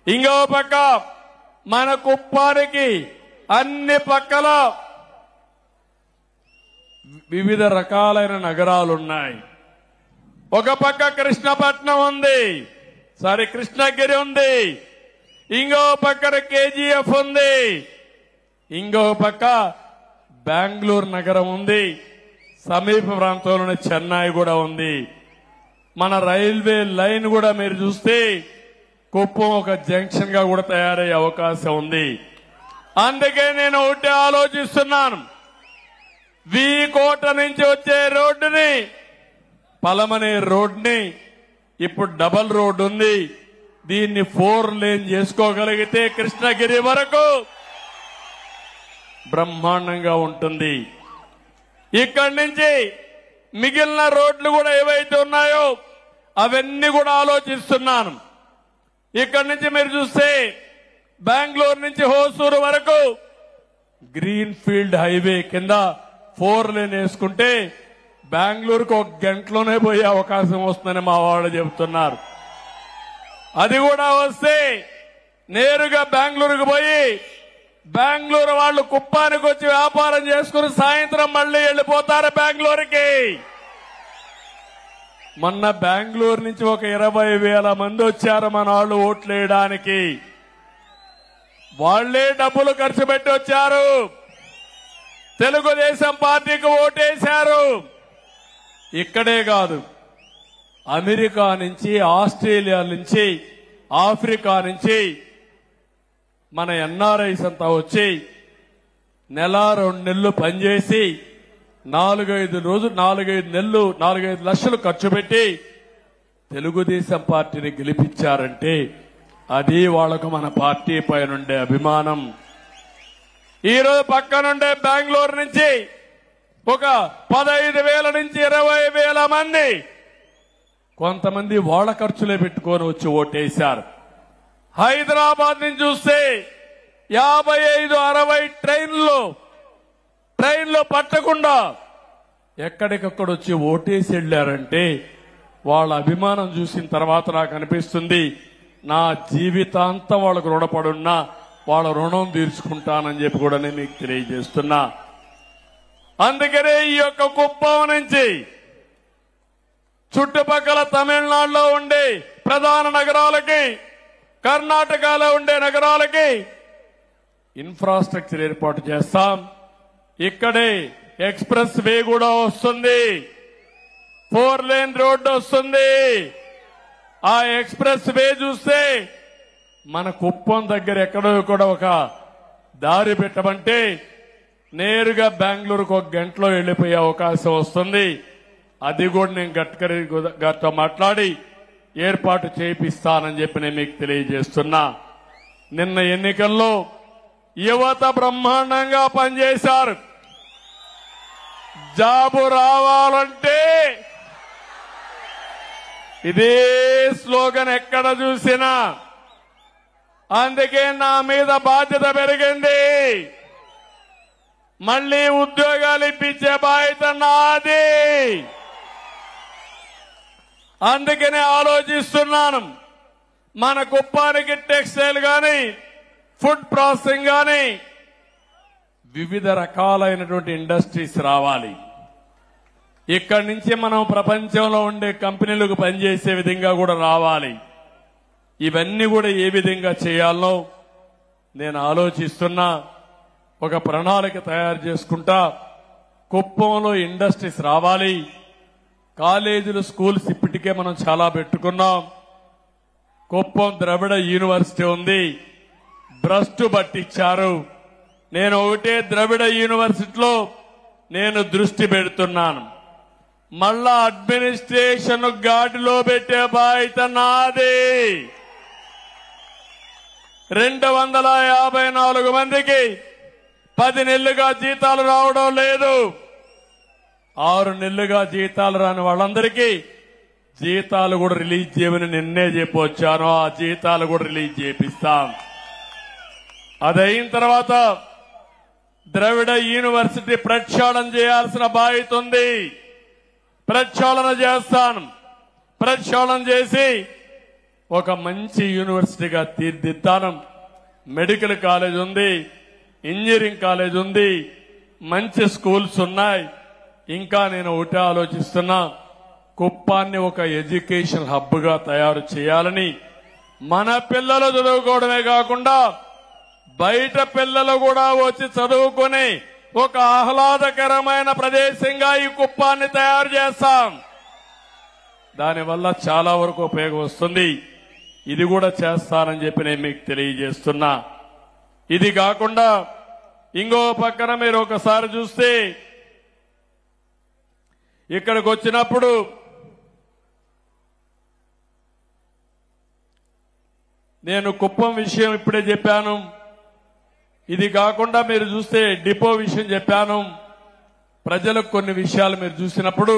[SPEAKER 1] ఇంకో పక్క మన కుప్పానికి అన్ని పక్కల వివిధ రకాలైన నగరాలున్నాయి. ఒక పక్క కృష్ణపట్నం ఉంది, కృష్ణగిరి ఉంది, ఇంకో పక్కన కేజీఎఫ్ ఉంది, ఇంకో పక్క బెంగళూరు నగరం ఉంది, సమీప ప్రాంతంలోని చెన్నై కూడా ఉంది. మన రైల్వే లైన్ కూడా మీరు చూస్తే కుప్పం ఒక జంక్షన్ గా కూడా తయారయ్యే అవకాశం ఉంది. అందుకే నేను ఒకటి ఆలోచిస్తున్నాను, కోట నుంచి వచ్చే రోడ్డుని, పలమనే రోడ్ని ఇప్పుడు డబల్ రోడ్ ఉంది, దీన్ని 4 లేన్ చేసుకోగలిగితే కృష్ణగిరి వరకు బ్రహ్మాండంగా ఉంటుంది. ఇక్కడి నుంచి మిగిలిన రోడ్లు కూడా ఏవైతే ఉన్నాయో అవన్నీ కూడా ఆలోచిస్తున్నాను. ఇక్కడి నుంచి మీరు చూస్తే బెంగళూరు నుంచి హోసూరు వరకు గ్రీన్ ఫీల్డ్ హైవే కింద 4 లేన్ వేసుకుంటే బెంగళూరుకు 1 గంటలోనే పోయే అవకాశం వస్తుందని మా వాళ్ళు చెబుతున్నారు. అది కూడా వస్తే నేరుగా బెంగళూరుకు పోయి బెంగళూరు వాళ్ళు కుప్పానికి వచ్చి వ్యాపారం చేసుకుని సాయంత్రం మళ్ళీ వెళ్ళిపోతారు బెంగళూరుకి. మొన్న బెంగళూరు నుంచి ఒక 20,000 మంది వచ్చారు మన వాళ్ళు ఓట్లు వేయడానికి. వాళ్లే డబ్బులు ఖర్చు పెట్టి వచ్చారు, తెలుగుదేశం పార్టీకి ఓటేశారు. ఇక్కడే కాదు, అమెరికా నుంచి, ఆస్ట్రేలియా నుంచి, ఆఫ్రికా నుంచి మన ఎన్ఆర్ఐస్ అంతా వచ్చి 1-2 నెలలు పనిచేసి 4-5 లక్షలు ఖర్చు పెట్టి తెలుగుదేశం పార్టీని గెలిపించారంటే అది వాళ్లకు మన పార్టీ పైనుండే అభిమానం. ఈరోజు పక్కనుండే బెంగళూరు నుంచి ఒక 15,000 నుంచి 20,000 మంది కొంతమంది వాళ్ళ ఖర్చులే పెట్టుకొని వచ్చి ఓటేశారు. హైదరాబాద్ నుంచి చూస్తే 55-60 ట్రైన్లో పట్టకుండా ఎక్కడికక్కడ వచ్చి ఓటేసి వెళ్లారంటే వాళ్ళ అభిమానం చూసిన తర్వాత నాకు అనిపిస్తుంది నా జీవితాంతం వాళ్ళకు రుణపడున్నా వాళ్ళ రుణం తీర్చుకుంటానని చెప్పి కూడా నేను మీకు తెలియజేస్తున్నా. అందుకనే ఈ యొక్క కుప్పం నుంచి చుట్టుపక్కల తమిళనాడులో ఉండే ప్రధాన నగరాలకి, కర్ణాటకలో ఉండే నగరాలకి ఇన్ఫ్రాస్ట్రక్చర్ ఏర్పాటు చేస్తాం. ఇక్కడే ఎక్స్ప్రెస్ వే కూడా వస్తుంది, 4 లేన్ రోడ్డు వస్తుంది. ఆ ఎక్స్ప్రెస్ వే చూస్తే మన కుప్పం దగ్గర ఎక్కడో కూడా ఒక దారి పెట్టమంటే నేరుగా బెంగళూరుకు 1 గంటలో వెళ్లిపోయే అవకాశం వస్తుంది. అది కూడా నేను గడ్కరీ గారితో మాట్లాడి ఏర్పాటు చేయిస్తానని చెప్పి నేను మీకు తెలియజేస్తున్నా. నిన్న ఎన్నికల్లో యువత బ్రహ్మాండంగా పనిచేశారు. జాబు రావాలంటే ఇదే స్లోగన్ ఎక్కడ చూసినా. అందుకే నా మీద బాధ్యత పెరిగింది. మళ్లీ ఉద్యోగాలు ఇప్పించే బాధ్యత నాది. అందుకనే ఆలోచిస్తున్నాను, మన కుప్పానికి టెక్స్టైల్ గాని, ఫుడ్ ప్రాసెసింగ్ గాని వివిధ రకాలైనటువంటి ఇండస్ట్రీస్ రావాలి. ఇక్కడి నుంచి మనం ప్రపంచంలో ఉండే కంపెనీలకు పనిచేసే విధంగా కూడా రావాలి. ఇవన్నీ కూడా ఏ విధంగా చేయాలో నేను ఆలోచిస్తున్నా. ఒక ప్రణాళిక తయారు చేసుకుంటా. కుప్పంలో ఇండస్ట్రీస్ రావాలి. కాలేజీలు, స్కూల్స్ ఇప్పటికే మనం చాలా పెట్టుకున్నాం. కుప్పం ద్రవిడ యూనివర్సిటీ ఉంది, భ్రష్టు పట్టించారు. నేను ఒకటే ద్రవిడ యూనివర్సిటీలో నేను దృష్టి పెడుతున్నాను. మళ్ళా అడ్మినిస్ట్రేషన్ గాడిలో పెట్టే బాధ్యత నాది. 254 మందికి 10 నెలలుగా జీతాలు రావడం లేదు. 6 నెలలుగా జీతాలు రాని వాళ్ళందరికీ జీతాలు కూడా రిలీజ్ చేయమని నిన్నే చెప్పొచ్చాను. ఆ జీతాలు కూడా రిలీజ్ చేపిస్తాం. అదైన తర్వాత ద్రవిడ యూనివర్సిటీ ప్రక్షాళన చేయాల్సిన బాధ్యత ఉంది. ప్రక్షాళన చేస్తాను. ప్రక్షాళన చేసి ఒక మంచి యూనివర్సిటీగా తీర్చిదిద్దాను. మెడికల్ కాలేజ్ ఉంది, ఇంజనీరింగ్ కాలేజ్ ఉంది, మంచి స్కూల్స్ ఉన్నాయి. ఇంకా నేను ఒకటే ఆలోచిస్తున్నా, కుప్పాన్ని ఒక ఎడ్యుకేషన్ హబ్ గా తయారు చేయాలని. మన పిల్లలు చదువుకోవడమే కాకుండా బయట పిల్లలు కూడా వచ్చి చదువుకుని ఒక ఆహ్లాదకరమైన ప్రదేశంగా ఈ కుప్పాన్ని తయారు చేస్తాం. దానివల్ల చాలా వరకు ఉపయోగం వస్తుంది. ఇది కూడా చేస్తానని చెప్పి నేను మీకు తెలియజేస్తున్నా. ఇది కాకుండా ఇంకో పక్కన మీరు ఒకసారి చూస్తే ఇక్కడికి వచ్చినప్పుడు నేను కుప్పం విషయం ఇప్పుడే చెప్పాను. ఇది కాకుండా మీరు చూస్తే డిపో విషయం చెప్పాను. ప్రజలకు కొన్ని విషయాలు మీరు చూసినప్పుడు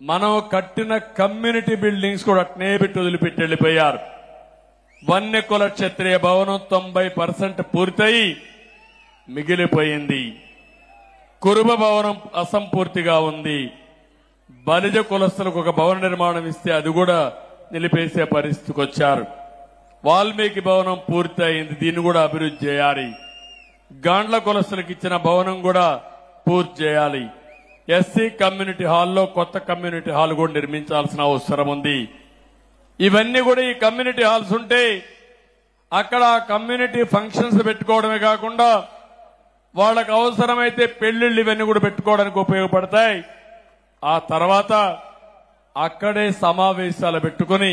[SPEAKER 1] మనం కట్టిన కమ్యూనిటీ బిల్డింగ్స్ కూడా అట్నే పెట్టి వదిలిపెట్టి వెళ్లిపోయారు. వన్యకుల క్షత్రియ భవనం 90% పూర్తయి మిగిలిపోయింది. కురుబ భవనం అసంపూర్తిగా ఉంది. బలిజ కులస్తులకు ఒక భవన నిర్మాణం ఇస్తే అది కూడా నిలిపేసే పరిస్థితికి వచ్చారు. వాల్మీకి భవనం పూర్తి అయింది, దీన్ని కూడా అభివృద్ధి చేయాలి. గాండ్ల కులస్తులకు ఇచ్చిన భవనం కూడా పూర్తి చేయాలి. ఎస్సీ కమ్యూనిటీ హాల్లో కొత్త కమ్యూనిటీ హాల్ కూడా నిర్మించాల్సిన అవసరం ఉంది. ఇవన్నీ కూడా ఈ కమ్యూనిటీ హాల్స్ ఉంటే అక్కడ కమ్యూనిటీ ఫంక్షన్స్ పెట్టుకోవడమే కాకుండా వాళ్ళకు అవసరమైతే పెళ్లిళ్ళు ఇవన్నీ కూడా పెట్టుకోవడానికి ఉపయోగపడతాయి. ఆ తర్వాత అక్కడే సమావేశాలు పెట్టుకుని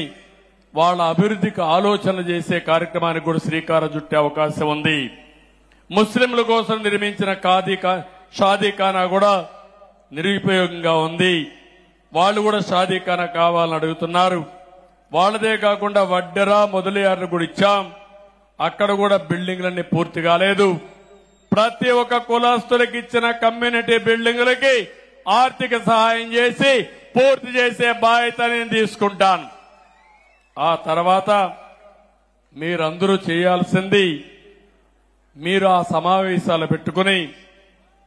[SPEAKER 1] వాళ్ళ అభివృద్ధికి ఆలోచనలు చేసే కార్యక్రమానికి కూడా శ్రీకారం చుట్టే అవకాశం ఉంది. ముస్లింల కోసం నిర్మించిన షాదీఖానా కూడా నిరుపయోగంగా ఉంది. వాళ్ళు కూడా షాదీఖానా కావాలని అడుగుతున్నారు. వాళ్ళదే కాకుండా వడ్డెర మొదలయ్యారు కూడా ఇచ్చాం, అక్కడ కూడా బిల్డింగ్లన్నీ పూర్తి కాలేదు. ప్రతి ఒక్క కులస్తులకు ఇచ్చిన కమ్యూనిటీ బిల్డింగులకి ఆర్థిక సహాయం చేసి పూర్తి చేసే బాధ్యత నేను తీసుకుంటాను. ఆ తర్వాత మీరందరూ చేయాల్సింది, మీరు ఆ సమావేశాలు పెట్టుకుని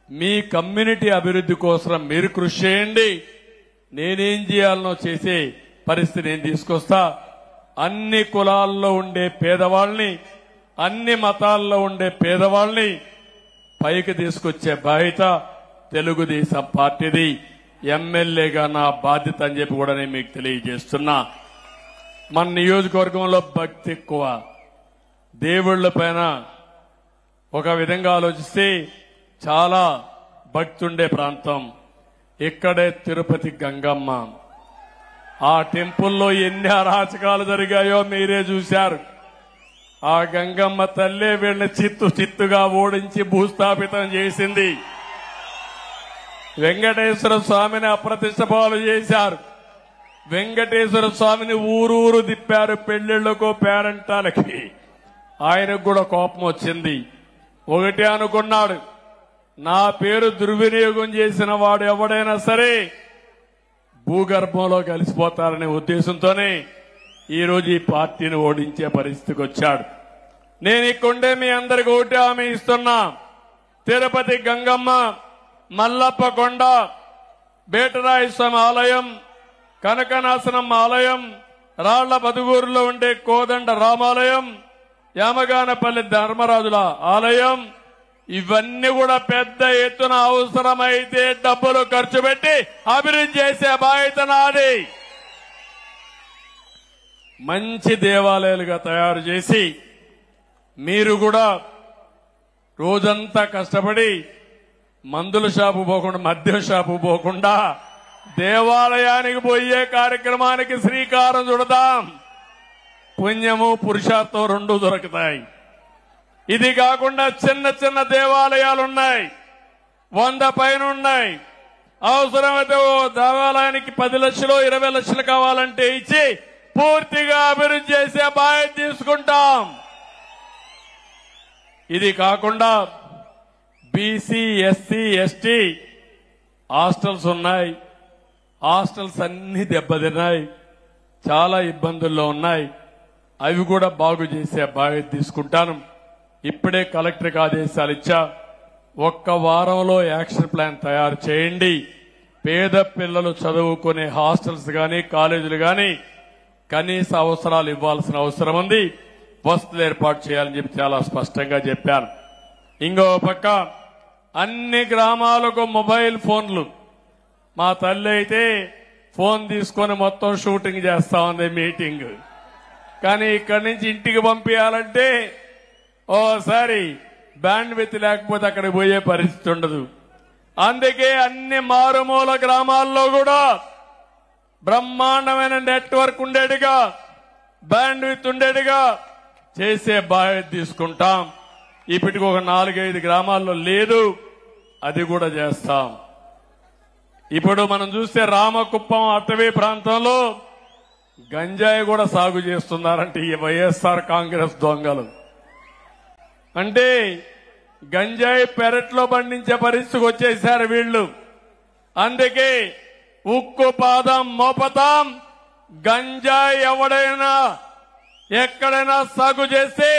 [SPEAKER 1] మీ కమ్యూనిటీ అభివృద్ధి కోసం మీరు కృషి చేయండి. నేనేం చేయాలనో చేసే పరిస్థితి నేను తీసుకొస్తా. అన్ని కులాల్లో ఉండే పేదవాళ్ళని, అన్ని మతాల్లో ఉండే పేదవాళ్ళని పైకి తీసుకొచ్చే బాధ్యత తెలుగుదేశం పార్టీది. ఎమ్మెల్యేగా నా బాధ్యత అని చెప్పి కూడా నేను మీకు తెలియజేస్తున్నా. మన నియోజకవర్గంలో భక్తి ఎక్కువ, దేవుళ్ల పైన ఒక విధంగా ఆలోచిస్తే చాలా భక్తి ఉండే ప్రాంతం. ఇక్కడే తిరుపతి గంగమ్మ. ఆ టెంపుల్లో ఎన్ని అరాచకాలు జరిగాయో మీరే చూశారు. ఆ గంగమ్మ తల్లే వీళ్ళని చిత్తుగా ఓడించి భూస్థాపితం చేసింది. వెంకటేశ్వర స్వామిని అప్రతిష్ట పాలు చేశారు. వెంకటేశ్వర స్వామిని ఊరూరు తిప్పారు పెళ్లిళ్లకు, పేరంటాలకి. ఆయనకు కూడా కోపం వచ్చింది. ఒకటే అనుకున్నాడు, నా పేరు దుర్వినియోగం చేసిన వాడు ఎవడైనా సరే భూగర్భంలో కలిసిపోతారనే ఉద్దేశంతోనే ఈరోజు ఈ పార్టీని ఓడించే పరిస్థితికి వచ్చాడు. నేను ఇక్కడే మీ అందరికి ఒకటి హామీ ఇస్తున్నా. తిరుపతి గంగమ్మ, మల్లప్ప కొండ, బేటరాయ స్వామి ఆలయం, కనకనాశనమ్మ ఆలయం, రాళ్ల బదుగూరులో ఉండే కోదండ రామాలయం, యామగానపల్లి ధర్మరాజుల ఆలయం, ఇవన్నీ కూడా పెద్ద ఎత్తున అవసరమైతే డబ్బులు ఖర్చు పెట్టి అభివృద్ధి చేసే బాధ్యత నాది. మంచి దేవాలయాలుగా తయారు చేసి మీరు కూడా రోజంతా కష్టపడి మందుల షాపు పోకుండా, మద్యం షాపు పోకుండా దేవాలయానికి పోయే కార్యక్రమానికి శ్రీకారం చుడదాం. పుణ్యము పురుషార్థం రెండు దొరుకుతాయి. ఇది కాకుండా చిన్న చిన్న దేవాలయాలున్నాయి, 100 పైన ఉన్నాయి. అవసరమైతే ఓ దేవాలయానికి 10 లక్షలు 20 లక్షలు కావాలంటే ఇచ్చి పూర్తిగా అభివృద్ధి చేసే బాధ్యత తీసుకుంటాం. ఇది కాకుండా బీసీ, ఎస్సీ, ఎస్టీ హాస్టల్స్ ఉన్నాయి. హాస్టల్స్ అన్ని దెబ్బతిన్నాయి, చాలా ఇబ్బందుల్లో ఉన్నాయి. అవి కూడా బాగు చేసే బాధ్యత తీసుకుంటాను. ఇప్పుడే కలెక్టర్కి ఆదేశాలు ఇచ్చా. 1 వారంలో యాక్షన్ ప్లాన్ తయారు చేయండి. పేద పిల్లలు చదువుకునే హాస్టల్స్ గాని, కాలేజీలు గాని కనీస అవసరాలు ఇవ్వాల్సిన అవసరం ఉంది. వసతులు ఏర్పాటు చేయాలని చెప్పి చాలా స్పష్టంగా చెప్పాను. ఇంకో పక్క అన్ని గ్రామాలకు మొబైల్ ఫోన్లు. మా తల్లి అయితే ఫోన్ తీసుకొని మొత్తం షూటింగ్ చేస్తా ఉంది, మీటింగ్. కానీ ఇక్కడి నుంచి ఇంటికి పంపించాలంటే ఓసారి బ్యాండ్ విత్ లేకపోతే అక్కడికి పోయే పరిస్థితి ఉండదు. అందుకే అన్ని మారుమూల గ్రామాల్లో కూడా బ్రహ్మాండమైన నెట్వర్క్ ఉండేట్టుగా, బ్యాండ్ విత్ ఉండేట్టుగా చేసే బాధ్యత తీసుకుంటాం. ఇప్పటికి ఒక 4-5 గ్రామాల్లో లేదు, అది కూడా చేస్తాం. ఇప్పుడు మనం చూస్తే రామకుప్పం అటవీ ప్రాంతంలో గంజాయి కూడా సాగు చేస్తున్నారంటే ఈ వైఎస్ఆర్ కాంగ్రెస్ దొంగలు. అంటే గంజాయి పెరట్లో పండించే పరిస్థితికి వచ్చేశారు వీళ్లు. అందుకే ఉక్కు పాదం మోపతాం. గంజాయి ఎవడైనా ఎక్కడైనా సాగు చేసి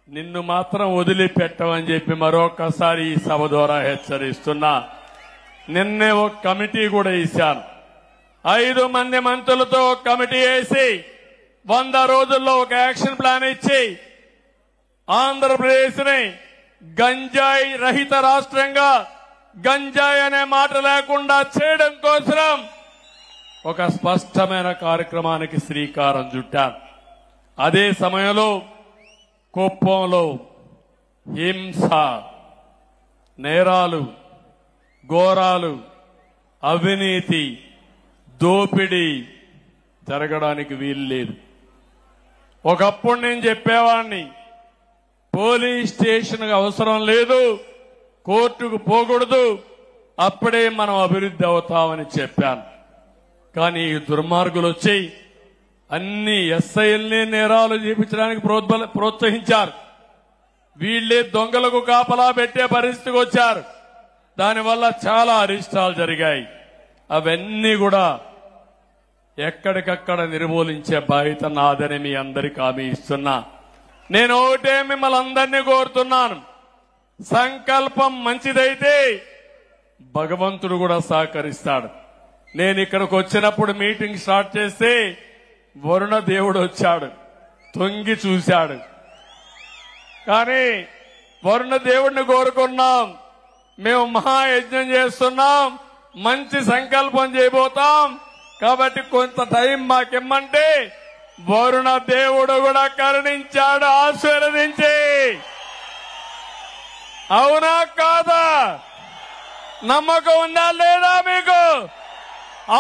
[SPEAKER 1] నిన్ను మాత్రం వదిలిపెట్టమని చెప్పి మరొకసారి ఈ సభ ద్వారా హెచ్చరిస్తున్నా. నిన్నే ఒక కమిటీ కూడా వేశాను. 5 మంది మంత్రులతో ఒక కమిటీ వేసి 100 రోజుల్లో ఒక యాక్షన్ ప్లాన్ ఇచ్చి ఆంధ్రప్రదేశ్ ని గంజాయి రహిత రాష్ట్రంగా, గంజాయి అనే మాట లేకుండా చేయడం కోసం ఒక స్పష్టమైన కార్యక్రమానికి శ్రీకారం చుట్టారు. అదే సమయంలో కుప్పంలో హింస, నేరాలు, ఘోరాలు, అవినీతి, దోపిడీ జరగడానికి వీల్లేదు. ఒకప్పుడు నేను చెప్పేవాడిని, పోలీస్ స్టేషన్ అవసరం లేదు, కోర్టుకు పోకూడదు, అప్పుడే మనం అభివృద్ధి అవుతామని చెప్పాను. కానీ ఈ దుర్మార్గులు వచ్చి అన్ని ఎస్ఐల్ని నేరాలు చేపించడానికి ప్రోత్సహించారు. వీళ్లే దొంగలకు కాపలా పెట్టే పరిస్థితికి వచ్చారు. దానివల్ల చాలా అరిష్టాలు జరిగాయి. అవన్నీ కూడా ఎక్కడికక్కడ నిర్మూలించే బాధ్యత నాదని మీ అందరికీ హామీ ఇస్తున్నా. నేను ఒకటే మిమ్మల్ని అందరినీ కోరుతున్నాను, సంకల్పం మంచిదైతే భగవంతుడు కూడా సహకరిస్తాడు. నేను ఇక్కడికి వచ్చినప్పుడు మీటింగ్ స్టార్ట్ చేస్తే వరుణ దేవుడు వచ్చాడు, తొంగి చూశాడు. కానీ వరుణ దేవుడిని కోరుకున్నాం, మేము మహాయజ్ఞం చేస్తున్నాం, మంచి సంకల్పం చేయబోతాం, కాబట్టి కొంత టైం మాకిమ్మంటే వరుణ దేవుడు కూడా కరుణించాడు, ఆశీర్వదించి. అవునా కాదా? నమ్మకం ఉందా లేదా మీకు?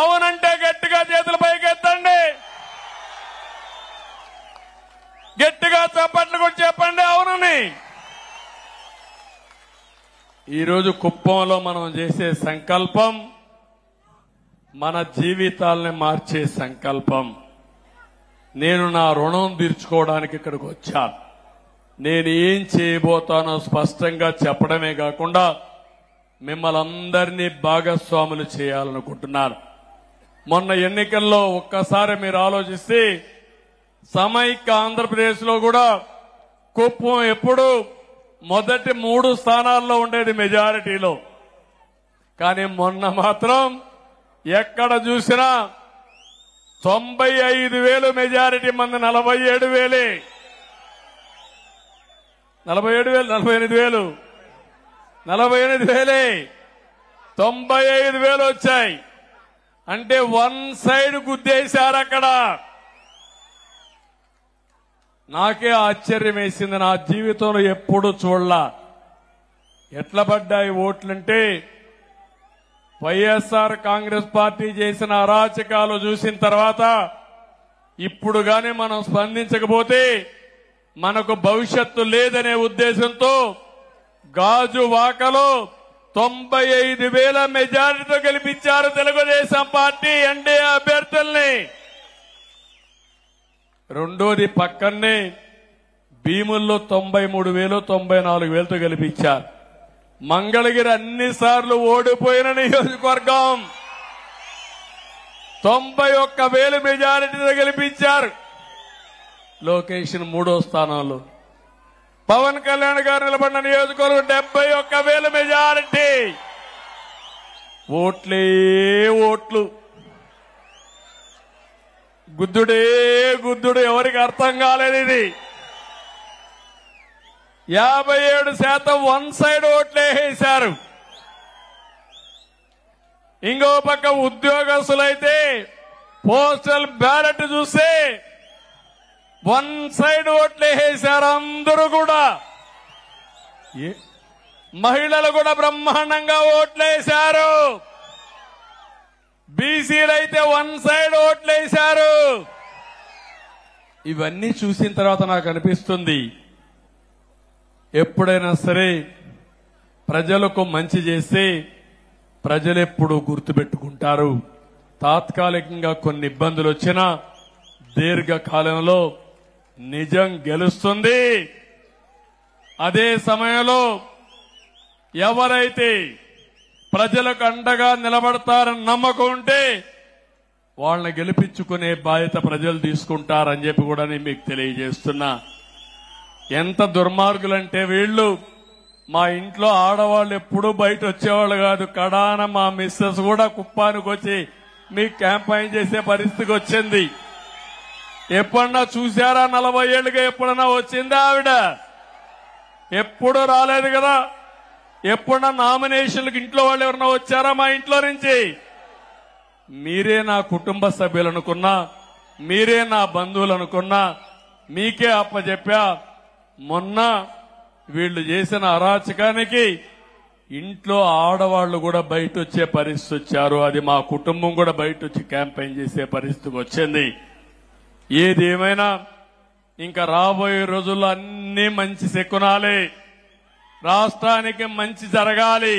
[SPEAKER 1] అవునంటే గట్టిగా చేతుల పైకి ఎత్తండి, గట్టిగా చప్పట్లు కూడా చెప్పండి అవునని. ఈరోజు కుప్పంలో మనం చేసే సంకల్పం మన జీవితాలని మార్చే సంకల్పం. నేను నా రుణం తీర్చుకోవడానికి ఇక్కడికి వచ్చాను. నేను ఏం చేయబోతానో స్పష్టంగా చెప్పడమే కాకుండా మిమ్మల్ని అందరినీ భాగస్వాములు చేయాలనుకుంటున్నాను. మొన్న ఎన్నికల్లో ఒక్కసారి మీరు ఆలోచిస్తే సమైక్య ఆంధ్రప్రదేశ్ లో కూడా కుప్పం ఎప్పుడు మొదటి 3 స్థానాల్లో ఉండేది మెజారిటీలో. కానీ మొన్న మాత్రం ఎక్కడ చూసినా 95,000 మెజారిటీ, మంది 47,000, 48,000 95,000 వచ్చాయి. అంటే 1 సైడ్ గుద్దేశారు అక్కడ. నాకే ఆశ్చర్యం వేసింది, నా జీవితంలో ఎప్పుడు చూడలా. ఎట్లా పడ్డాయి ఓట్లంటే వైఎస్ఆర్ కాంగ్రెస్ పార్టీ చేసిన అరాచకాలు చూసిన తర్వాత ఇప్పుడు గాని మనం స్పందించకపోతే మనకు భవిష్యత్తు లేదనే ఉద్దేశంతో గాజువాకలో 95,000 మెజారిటీతో గెలిపించారు తెలుగుదేశం పార్టీ ఎన్డీఏ అభ్యర్థుల్ని. రెండోది పక్కనే భీముల్లో 93,000, 94,000తో గెలిపించారు. మంగళగిరి అన్నిసార్లు ఓడిపోయిన నియోజకవర్గం 91,000 మెజారిటీతో గెలిపించారు. లొకేషన్ 3వ స్థానంలో. పవన్ కళ్యాణ్ గారు నిలబడిన నియోజకవర్గం 71,000 మెజారిటీ. ఓట్లే ఓట్లు, గుద్దుడే గుద్దుడు, ఎవరికి అర్థం కాలేదు ఇది. 57% 1 సైడ్ ఓట్లే వేశారు. ఇంకో పక్క ఉద్యోగస్తులైతే పోస్టల్ బ్యాలెట్ చూస్తే 1 సైడ్ ఓట్లే వేశారు అందరూ కూడా. మహిళలు కూడా బ్రహ్మాండంగా ఓట్లేశారు. బీసీలైతే 1 సైడ్ ఓట్లేశారు. ఇవన్నీ చూసిన తర్వాత నాకు అనిపిస్తుంది, ఎప్పుడైనా సరే ప్రజలకు మంచి చేస్తే ప్రజలు ఎప్పుడు గుర్తుపెట్టుకుంటారు. తాత్కాలికంగా కొన్ని ఇబ్బందులు వచ్చినా దీర్ఘకాలంలో నిజం గెలుస్తుంది. అదే సమయంలో ఎవరైతే ప్రజలకు అండగా నిలబడతారని నమ్మకం ఉంటే వాళ్ళని గెలిపించుకునే బాధ్యత ప్రజలు తీసుకుంటారని చెప్పి కూడా నేను మీకు తెలియజేస్తున్నా. ఎంత దుర్మార్గులంటే వీళ్ళు, మా ఇంట్లో ఆడవాళ్ళు ఎప్పుడూ బయట వచ్చేవాళ్ళు కాదు. కడాన మా మిస్సెస్ కూడా కుప్పానికి వచ్చి మీకు క్యాంపెయిన్ చేసే పరిస్థితికి వచ్చింది. ఎప్పుడన్నా చూశారా? 40 ఏళ్ళుగా ఎప్పుడన్నా వచ్చిందా ఆవిడ? ఎప్పుడూ రాలేదు కదా. ఎప్పుడన్నా నామినేషన్లకు ఇంట్లో వాళ్ళు ఎవరన్నా వచ్చారా మా ఇంట్లో నుంచి? మీరే నా కుటుంబ సభ్యులు అనుకున్నా, మీరే నా బంధువులు అనుకున్నా, మీకే అప్పచెప్పా. మొన్న వీళ్ళు చేసిన అరాచకానికి ఇంట్లో ఆడవాళ్లు కూడా బయట వచ్చే పరిస్థితి వచ్చారు. అది మా కుటుంబం కూడా బయట వచ్చి క్యాంపెయిన్ చేసే పరిస్థితికి వచ్చింది. ఏదేమైనా ఇంకా రాబోయే రోజుల్లో అన్ని మంచి శకునాలే, రాష్ట్రానికి మంచి జరగాలి.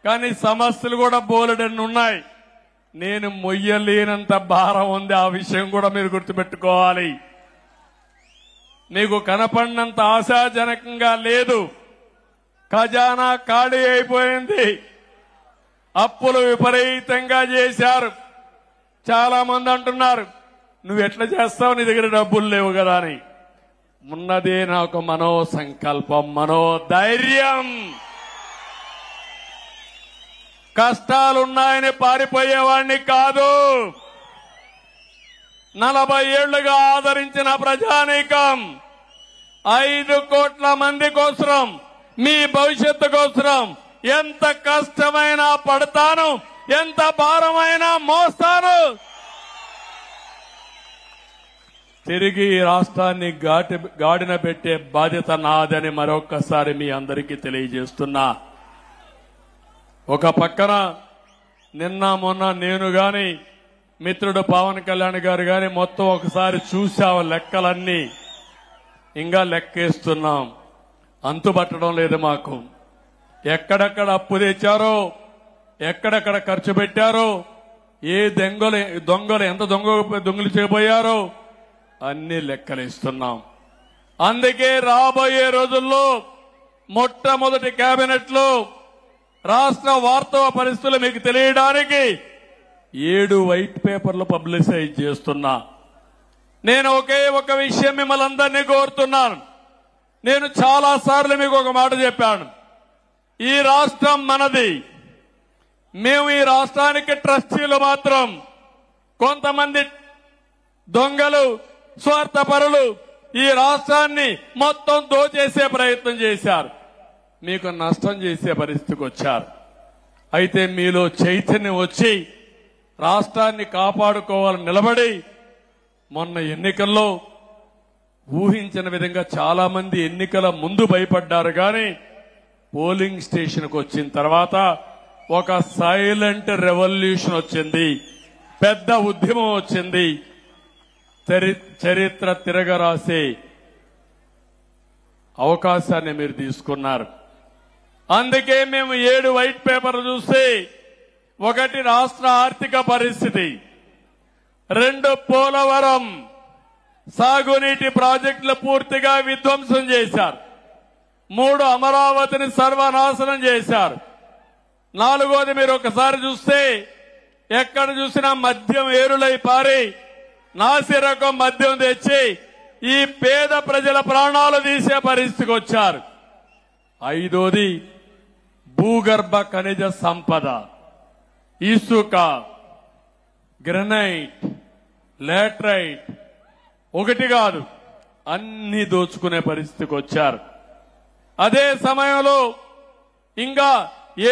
[SPEAKER 1] కానీ సమస్యలు కూడా బోలెడన్ని ఉన్నాయి. నేను మొయ్యలేనంత భారం ఉంది. ఆ విషయం కూడా మీరు గుర్తుపెట్టుకోవాలి. మీకు కనపడినంత ఆశాజనకంగా లేదు. ఖజానా ఖాళీ అయిపోయింది. అప్పులు విపరీతంగా చేశారు. చాలా మంది అంటున్నారు, నువ్వు ఎట్లా చేస్తావు, నీ దగ్గర డబ్బులు లేవు కదా అని. ఉన్నదే నాకు మనో సంకల్పం, మనోధైర్యం. కష్టాలున్నాయని పారిపోయేవాడిని కాదు. 40 ఏళ్లుగా ఆదరించిన ప్రజానీకం 5 కోట్ల మంది కోసం, మీ భవిష్యత్తు కోసం ఎంత కష్టమైనా పడతాను, ఎంత భారమైనా మోస్తాను. తిరిగి రాష్ట్రాన్ని గాడిన పెట్టే బాధ్యత నాదని మరొక్కసారి మీ అందరికీ తెలియజేస్తున్నా. ఒక పక్కన నిన్న మొన్న నేను గాని, మిత్రుడు పవన్ కళ్యాణ్ గారు గాని మొత్తం ఒకసారి చూసాం లెక్కలన్నీ. ఇంకా లెక్కేస్తున్నాం. అంతుబట్టడం లేదు మాకు. ఎక్కడెక్కడ అప్పు తెచ్చారో, ఎక్కడెక్కడ ఖర్చు పెట్టారో, ఏ దొంగలు ఎంత దొంగలు చేయబోయారో అన్ని లెక్కలేస్తున్నాం. అందుకే రాబోయే రోజుల్లో మొట్టమొదటి కేబినెట్ లో రాష్ట్ర వాస్తవ పరిస్థితులు మీకు తెలియడానికి 7 వైట్ పేపర్లు పబ్లిసైజ్ చేస్తున్నా. నేను ఒకే ఒక విషయం మిమ్మల్ని అందరినీ కోరుతున్నాను. నేను చాలా సార్లు మీకు ఒక మాట చెప్పాను. ఈ రాష్ట్రం మనది. మేము ఈ రాష్ట్రానికి ట్రస్టీలు మాత్రం. కొంతమంది దొంగలు, స్వార్థపరులు ఈ రాష్ట్రాన్ని మొత్తం దోచేసే ప్రయత్నం చేశారు. మీకు నష్టం చేసే పరిస్థితికి వచ్చారు. అయితే మీలో చైతన్యం వచ్చి రాష్ట్రాన్ని కాపాడుకోవాలని నిలబడి, మొన్న ఎన్నికల్లో ఊహించిన విధంగా చాలా మంది ఎన్నికల ముందు భయపడ్డారు. కానీ పోలింగ్ స్టేషన్కు వచ్చిన తర్వాత ఒక సైలెంట్ రెవల్యూషన్ వచ్చింది. పెద్ద ఉద్యమం వచ్చింది. చరిత్ర తిరగరాసే అవకాశాన్ని మీరు తీసుకున్నారు. అందుకే మేము 7 వైట్ పేపర్లు చూస్తే, 1 రాష్ట్ర ఆర్థిక పరిస్థితి, 2 పోలవరం సాగునీటి ప్రాజెక్టులు పూర్తిగా విధ్వంసం చేశారు, 3 అమరావతిని సర్వనాశనం చేశారు, 4వది మీరు ఒకసారి చూస్తే ఎక్కడ చూసినా మద్యం ఏరులై పారి నాసిరకం మద్యం తెచ్చి ఈ పేద ప్రజల ప్రాణాలు తీసే పరిస్థితికి వచ్చారు. 5వది భూగర్భ ఖనిజ సంపద, ఇసుక, గ్రనైట్, లాటరైట్, ఒకటి కాదు అన్ని దోచుకునే పరిస్థితికి వచ్చారు. అదే సమయంలో ఇంకా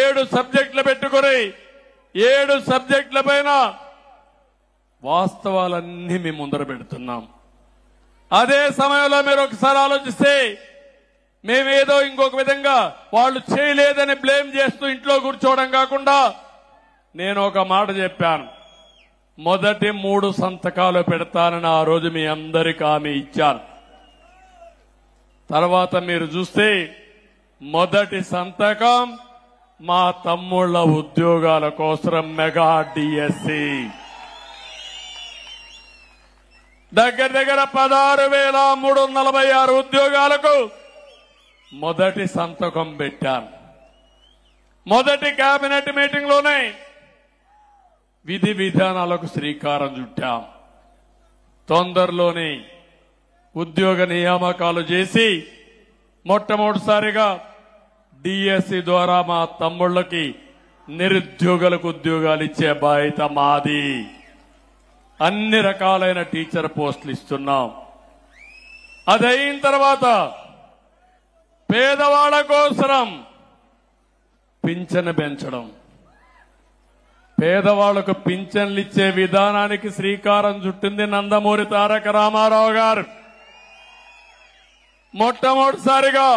[SPEAKER 1] 7 సబ్జెక్టులు పెట్టుకుని 7 సబ్జెక్టుల పైన వాస్తవాలన్నీ మేము ముందర పెడుతున్నాం. అదే సమయంలో మీరు ఒకసారి ఆలోచిస్తే, మేమేదో ఇంకొక విధంగా వాళ్ళు చేయలేదని బ్లేమ్ చేస్తూ ఇంట్లో కూర్చోవడం కాకుండా, నేను ఒక మాట చెప్పాను. మొదటి 3 సంతకాలు పెడతానని ఆ రోజు మీ అందరికీ హామీ ఇచ్చాను. తర్వాత మీరు చూస్తే మొదటి సంతకం మా తమ్ముళ్ల ఉద్యోగాల కోసం మెగా డిఎస్సి దగ్గర 16,346 ఉద్యోగాలకు మొదటి సంతకం పెట్టాను. మొదటి కేబినెట్ మీటింగ్ లోనే విధి విధానాలకు శ్రీకారం చుట్టాం. తొందరలోనే ఉద్యోగ నియామకాలు చేసి మొట్టమొదటిసారిగా డిఎస్సి ద్వారా మా తమ్ముళ్ళకి నిరుద్యోగులకు ఉద్యోగాలు ఇచ్చే బాధ్యత మాది. అన్ని రకాలైన టీచర్ పోస్టులు ఇస్తున్నాం. అదైన తర్వాత పేదవాళ్ల కోసం పింఛను పెంచడం, పేదవాళ్లకు పింఛన్లు ఇచ్చే విధానానికి శ్రీకారం చుట్టింది నందమూరి తారక రామారావు గారు. మొట్టమొదటిసారిగా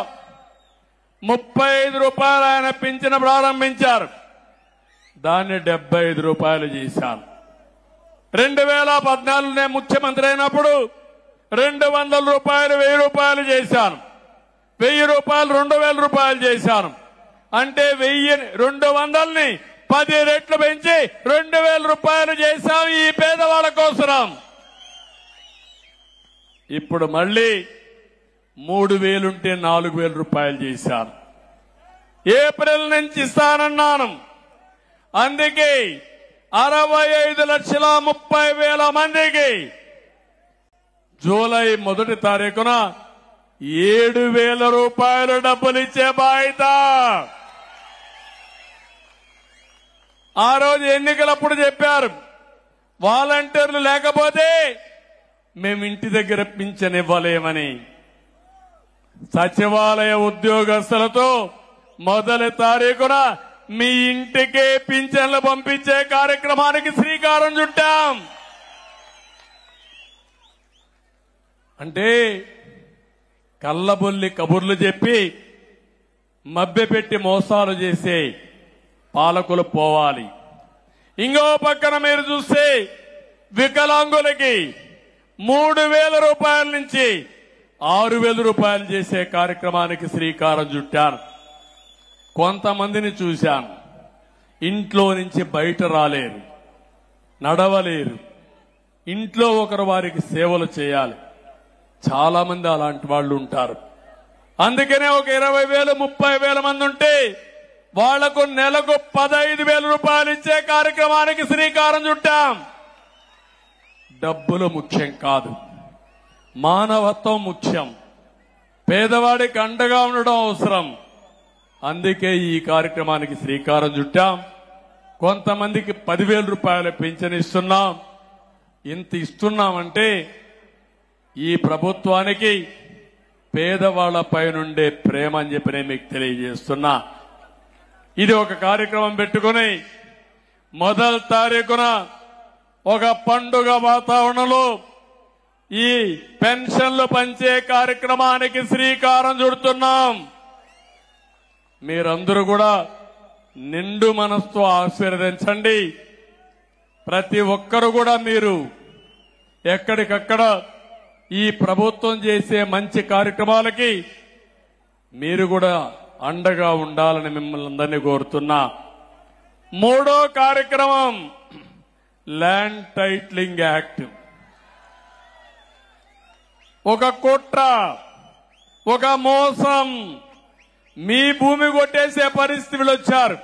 [SPEAKER 1] 35 రూపాయలు ఆయన పింఛను ప్రారంభించారు. దాన్ని 75 రూపాయలు చేశారు. 2014 నేను ముఖ్యమంత్రి అయినప్పుడు 200 రూపాయలు 1000 రూపాయలు చేశాను. 1000 రూపాయలు 2000 రూపాయలు చేశాను. అంటే 200ని 10 రెట్లు పెంచి 2000 రూపాయలు చేశాం ఈ పేదవాళ్ల కోసం. ఇప్పుడు మళ్ళీ 3000 ఉంటే 4000 రూపాయలు చేశాను. ఏప్రిల్ నుంచి ఇస్తానన్నాను. అందుకే 65,30,000 మందికి జూలై 1వ తారీఖున 7,000 రూపాయలు డబ్బులు ఇచ్చే బాధ్యత. ఆ రోజు ఎన్నికలప్పుడు చెప్పారు, వాలంటీర్లు లేకపోతే మేము ఇంటి దగ్గర పింఛన్ ఇవ్వలేమని. సచివాలయ ఉద్యోగస్తులతో 1వ తారీఖున మీ ఇంటికే పింఛన్లు పంపించే కార్యక్రమానికి శ్రీకారం చుట్టాం. అంటే కల్లబొల్లి కబుర్లు చెప్పి మభ్యపెట్టి మోసాలు చేసే పాలకులు పోవాలి. ఇంకో పక్కన మీరు చూస్తే వికలాంగులకి 3,000 రూపాయల నుంచి 6,000 రూపాయలు చేసే కార్యక్రమానికి శ్రీకారం చుట్టాను. కొంతమందిని చూశాను, ఇంట్లో నుంచి బయట రాలేరు, నడవలేరు, ఇంట్లో ఒకరు వారికి సేవలు చేయాలి. చాలా మంది అలాంటి వాళ్ళు ఉంటారు. అందుకనే ఒక 20,000 30,000 మంది ఉంటే వాళ్లకు నెలకు 15,000 రూపాయలు ఇచ్చే కార్యక్రమానికి శ్రీకారం చుట్టాం. డబ్బులు ముఖ్యం కాదు, మానవత్వం ముఖ్యం. పేదవాడికి అండగా ఉండడం అవసరం. అందుకే ఈ కార్యక్రమానికి శ్రీకారం చుట్టాం. కొంతమందికి 10,000 రూపాయలు పింఛన్ ఇస్తున్నాం. ఇంత ఇస్తున్నామంటే ఈ ప్రభుత్వానికి పేదవాళ్లపై నుండే ప్రేమ అని చెప్పి నేను మీకు తెలియజేస్తున్నా. ఇది ఒక కార్యక్రమం పెట్టుకుని 1వ తారీఖున ఒక పండుగ వాతావరణంలో ఈ పెన్షన్లు పంచే కార్యక్రమానికి శ్రీకారం చుడుతున్నాం. మీరందరూ కూడా నిండు మనసుతో ఆశీర్వదించండి. ప్రతి ఒక్కరు కూడా మీరు ఎక్కడికక్కడ ఈ ప్రభుత్వం చేసే మంచి కార్యక్రమాలకి మీరు కూడా అండగా ఉండాలని మిమ్మల్ని అందరినీ కోరుతున్నా. 3వ కార్యక్రమం ల్యాండ్ టైటిలింగ్ యాక్ట్. ఒక కుట్ర, ఒక మోసం, మీ భూమి కొట్టేసే పరిస్థితులు వచ్చారు.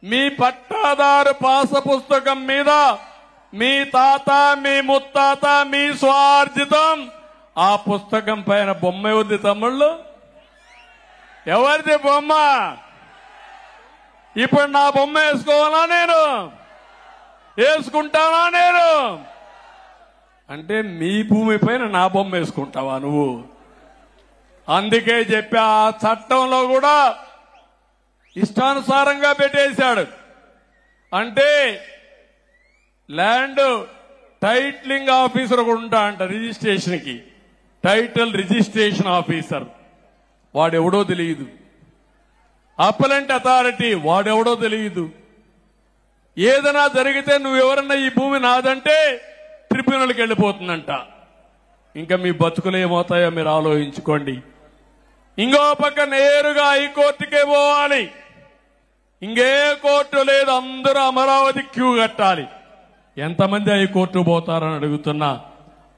[SPEAKER 1] మీ పట్టాదారు పాస పుస్తకం మీద మీ తాత మీ ముత్తాత మీ స్వార్జితం ఆ పుస్తకం పైన బొమ్మ ఉంది. తమ్ముళ్ళు, ఎవరిది బొమ్మ? ఇప్పుడు నా బొమ్మ వేసుకోవాలా? నేను వేసుకుంటానా? నేను అంటే మీ భూమి పైన నా బొమ్మ వేసుకుంటావా నువ్వు? అందుకే చెప్పా, ఆ చట్టంలో కూడా ఇష్టానుసారంగా పెట్టేశాడు. అంటే ల్యాండ్ టైటిలింగ్ ఆఫీసర్ కూడా ఉంటా అంట రిజిస్ట్రేషన్ కి. టైటిల్ రిజిస్ట్రేషన్ ఆఫీసర్ వాడెవడో తెలియదు. అప్పలెంట్ అథారిటీ వాడెవడో తెలియదు. ఏదైనా జరిగితే నువ్వెవరన్నా ఈ భూమి నాదంటే ట్రిబ్యునల్కి వెళ్ళిపోతుందంట. ఇంకా మీ బతుకులు ఏమవుతాయో మీరు ఆలోచించుకోండి. ఇంకో పక్క నేరుగా హైకోర్టుకే పోవాలి. ఇంకే కోర్టు లేదు, అందరూ అమరావతి క్యూ కట్టాలి. ఎంతమంది హైకోర్టు పోతారని అడుగుతున్నా.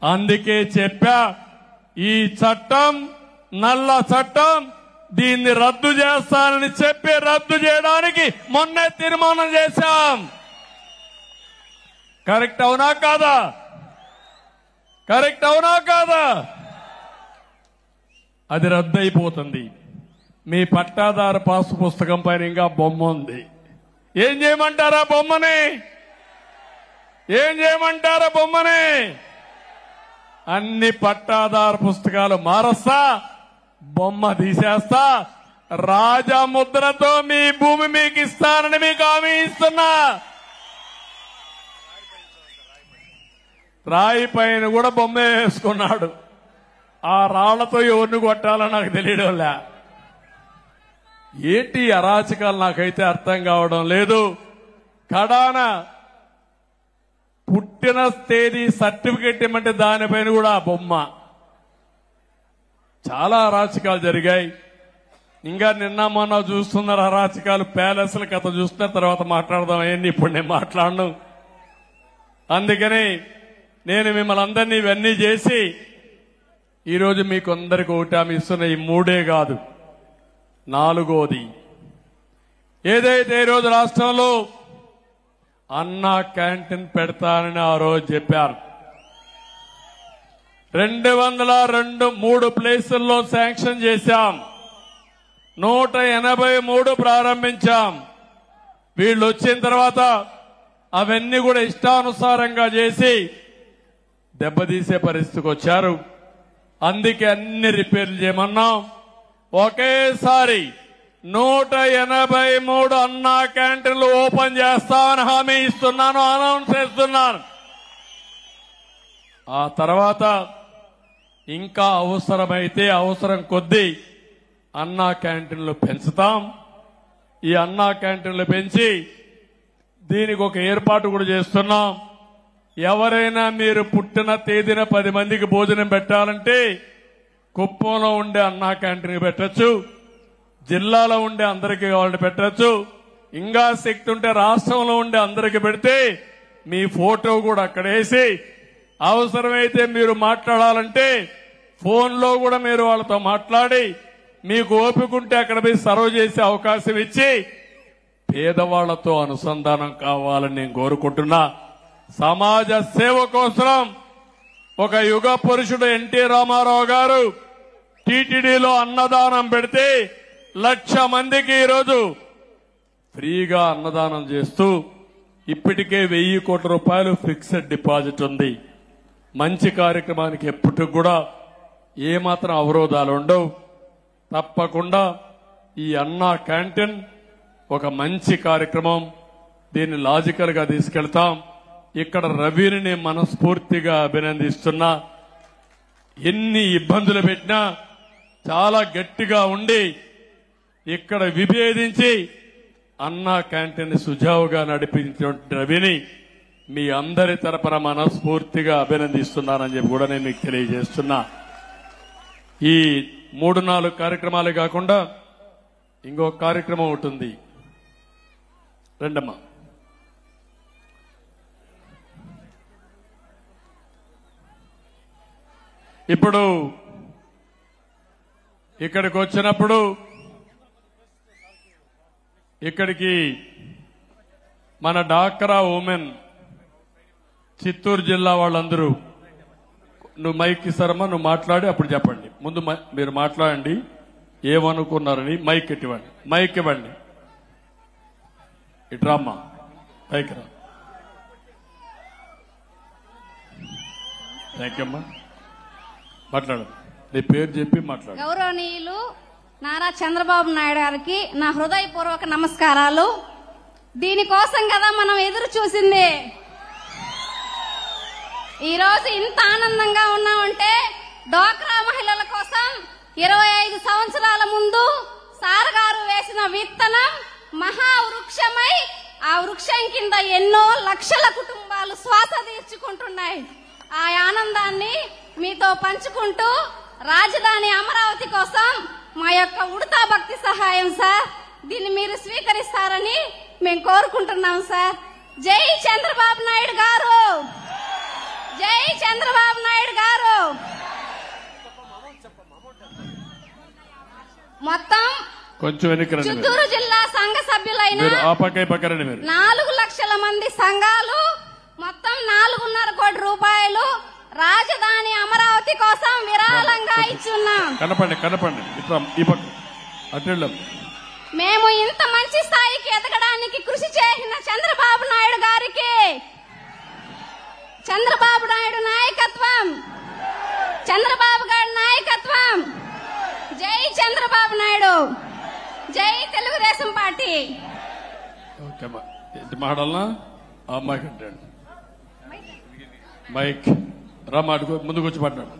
[SPEAKER 1] అందుకే చెప్పా, ఈ చట్టం నల్ల చట్టం, దీన్ని రద్దు చేస్తానని చెప్పి రద్దు చేయడానికి మొన్నే తీర్మానం చేశాం. కరెక్ట్ అవునా కాదా? కరెక్ట్ అవునా కాదా? అది రద్దయిపోతుంది. మీ పట్టాదారు పాసు పుస్తకం పైన ఇంకా బొమ్మ ఉంది. ఏం చేయమంటారా బొమ్మని? ఏం చేయమంటారా బొమ్మని? అన్ని పట్టాదారు పుస్తకాలు మారస్తా, బొమ్మ తీసేస్తా, రాజముద్రతో మీ భూమి మీకు ఇస్తానని మీకు హామీ ఇస్తున్నా. రాయి పైన కూడా బొమ్మ వేసుకున్నాడు. ఆ రాళ్లతో ఎవరిని కొట్టాలో నాకు తెలియడంలే. ఏంటి అరాచకాలు నాకైతే అర్థం కావడం లేదు. కడాన పుట్టిన తేదీ సర్టిఫికెట్ ఇమ్మంటే దానిపైన కూడా బొమ్మ. చాలా అరాచకాలు జరిగాయి. ఇంకా నిన్న మొన్న చూస్తున్నారు అరాచకాలు. ప్యాలెస్ల కథ చూస్తున్న తర్వాత మాట్లాడదాం. అయ్యింది ఇప్పుడు నేను మాట్లాడను. అందుకని నేను మిమ్మల్ని అందరినీ ఇవన్నీ చేసి ఈరోజు మీకు అందరికీ ఒకటి హామీ ఇస్తున్న. ఈ మూడే కాదు, నాలుగోది ఏదైతే ఈరోజు రాష్ట్రంలో అన్నా క్యాంటీన్ పెడతానని ఆ రోజు చెప్పారు. 203 ప్లేసుల్లో శాంక్షన్ చేశాం. 183 ప్రారంభించాం. వీళ్ళు వచ్చిన తర్వాత అవన్నీ కూడా ఇష్టానుసారంగా చేసి దెబ్బతీసే పరిస్థితికి వచ్చారు. అందుకే అన్ని రిపేర్లు చేయమన్నాం. ఒకేసారి 183 అన్నా క్యాంటీన్లు ఓపెన్ చేస్తామని హామీ ఇస్తున్నాను, అనౌన్స్ చేస్తున్నాను. ఆ తర్వాత ఇంకా అవసరమైతే అవసరం కొద్దీ అన్నా క్యాంటీన్లు పెంచుతాం. ఈ అన్నా క్యాంటీన్లు పెంచి దీనికి ఒక ఏర్పాటు కూడా చేస్తున్నాం. ఎవరైనా మీరు పుట్టిన తేదీన 10 మందికి భోజనం పెట్టాలంటే కుప్పంలో ఉండే అన్నా క్యాంటీన్ పెట్టచ్చు, జిల్లాలో ఉండే అందరికీ కావాలంటే పెట్టచ్చు. ఇంకా శక్తి ఉంటే రాష్ట్రంలో ఉండే అందరికీ పెడితే మీ ఫోటో కూడా అక్కడ వేసి అవసరమైతే మీరు మాట్లాడాలంటే ఫోన్లో కూడా మీరు వాళ్ళతో మాట్లాడి మీకు ఓపిక ఉంటే అక్కడ పోయి సర్వ్ చేసే అవకాశం ఇచ్చి పేదవాళ్లతో అనుసంధానం కావాలని నేను కోరుకుంటున్నా. సమాజ సేవ కోసం ఒక యుగ పురుషుడు ఎన్టీ రామారావు గారు టీటీడీలో అన్నదానం పెడితే 1,00,000 మందికి ఈరోజు ఫ్రీగా అన్నదానం చేస్తూ ఇప్పటికే 1,000 కోట్ల రూపాయలు ఫిక్స్డ్ డిపాజిట్ ఉంది. మంచి కార్యక్రమానికి ఎప్పటికి కూడా ఏమాత్రం అవరోధాలు ఉండవు. తప్పకుండా ఈ అన్నా క్యాంటీన్ ఒక మంచి కార్యక్రమం. దీన్ని లాజికల్ గా తీసుకెళ్తాం. ఇక్కడ రవిని నేను మనస్ఫూర్తిగా అభినందిస్తున్నా. ఎన్ని ఇబ్బందులు పెట్టినా చాలా గట్టిగా ఉండి ఇక్కడ విభేదించి అన్నా క్యాంటీన్ సుజావుగా నడిపించినటువంటి రవిని మీ అందరి తరపున మనస్ఫూర్తిగా అభినందిస్తున్నానని చెప్పి కూడా నేను మీకు తెలియజేస్తున్నా. ఈ 3-4 కార్యక్రమాలే కాకుండా ఇంకో కార్యక్రమం ఉంటుంది. రెండమ్మా, ఇప్పుడు ఇక్కడికి వచ్చినప్పుడు ఇక్కడికి మన డాక్రా ఉమెన్ చిత్తూరు జిల్లా వాళ్ళందరూ, నువ్వు మైక్ ఇస్తారమ్మా, నువ్వు మాట్లాడి అప్పుడు చెప్పండి. ముందు మీరు మాట్లాడండి, ఏమనుకున్నారని. మైక్ ఇవ్వండి, మైక్ ఇవ్వండి. ఇట్రామ్మా, మైక్ రా. థ్యాంక్ యూ అమ్మా. మాట్లాడు, నీ పేరు చెప్పి మాట్లాడు.
[SPEAKER 2] గౌరవనీయులు నారా చంద్రబాబు నాయుడు గారికి నా హృదయపూర్వక నమస్కారాలు. దీనికోసం కదా మనం ఎదురు చూసింది. ఈ రోజు ఇంత ఆనందంగా ఉన్నామంటే డ్వాక్రా మహిళల కోసం 25 సంవత్సరాల ముందు సార్ గారు వేసిన విత్తనం మహావృక్షమై ఆ వృక్షం కింద ఎన్నో లక్షల కుటుంబాలు శ్వాస తీర్చుకుంటున్నాయి. ఆ ఆనందాన్ని మీతో పంచుకుంటూ రాజధాని అమరావతి కోసం మా యొక్క ఉడతా భక్తి సహాయం సార్, దీన్ని మీరు స్వీకరిస్తారని మేము కోరుకుంటున్నాం సార్. జై చంద్రబాబు నాయుడు గారు, జై చంద్రబాబు నాయుడు గారు. మొత్తం
[SPEAKER 1] కొంచెం
[SPEAKER 2] చిత్తూరు జిల్లా సంఘ సభ్యులైన 4 లక్షల మంది సంఘాలు మొత్తం 4.5 కోట్ల రూపాయలు రాజధాని అమరావతి కోసం విరాళంగా ఇచ్చున్నాం.
[SPEAKER 1] కనపండి ఈ పక్క అటెళ్ళం.
[SPEAKER 2] మేము ఇంత మంచి స్థాయికి ఎదగడానికి కృషి చేసిన చంద్రబాబు నాయుడు గారికి, చంద్రబాబు నాయుడు నాయకత్వం, చంద్రబాబు గారి నాయకత్వం, జై చంద్రబాబు నాయుడు, జై తెలుగుదేశం పార్టీ.
[SPEAKER 1] మాట్లాడాలనా? మైక్ అంటాడు. మైక్ రా, మాట్లాడుకో, ముందుకు వచ్చి మాట్లాడు.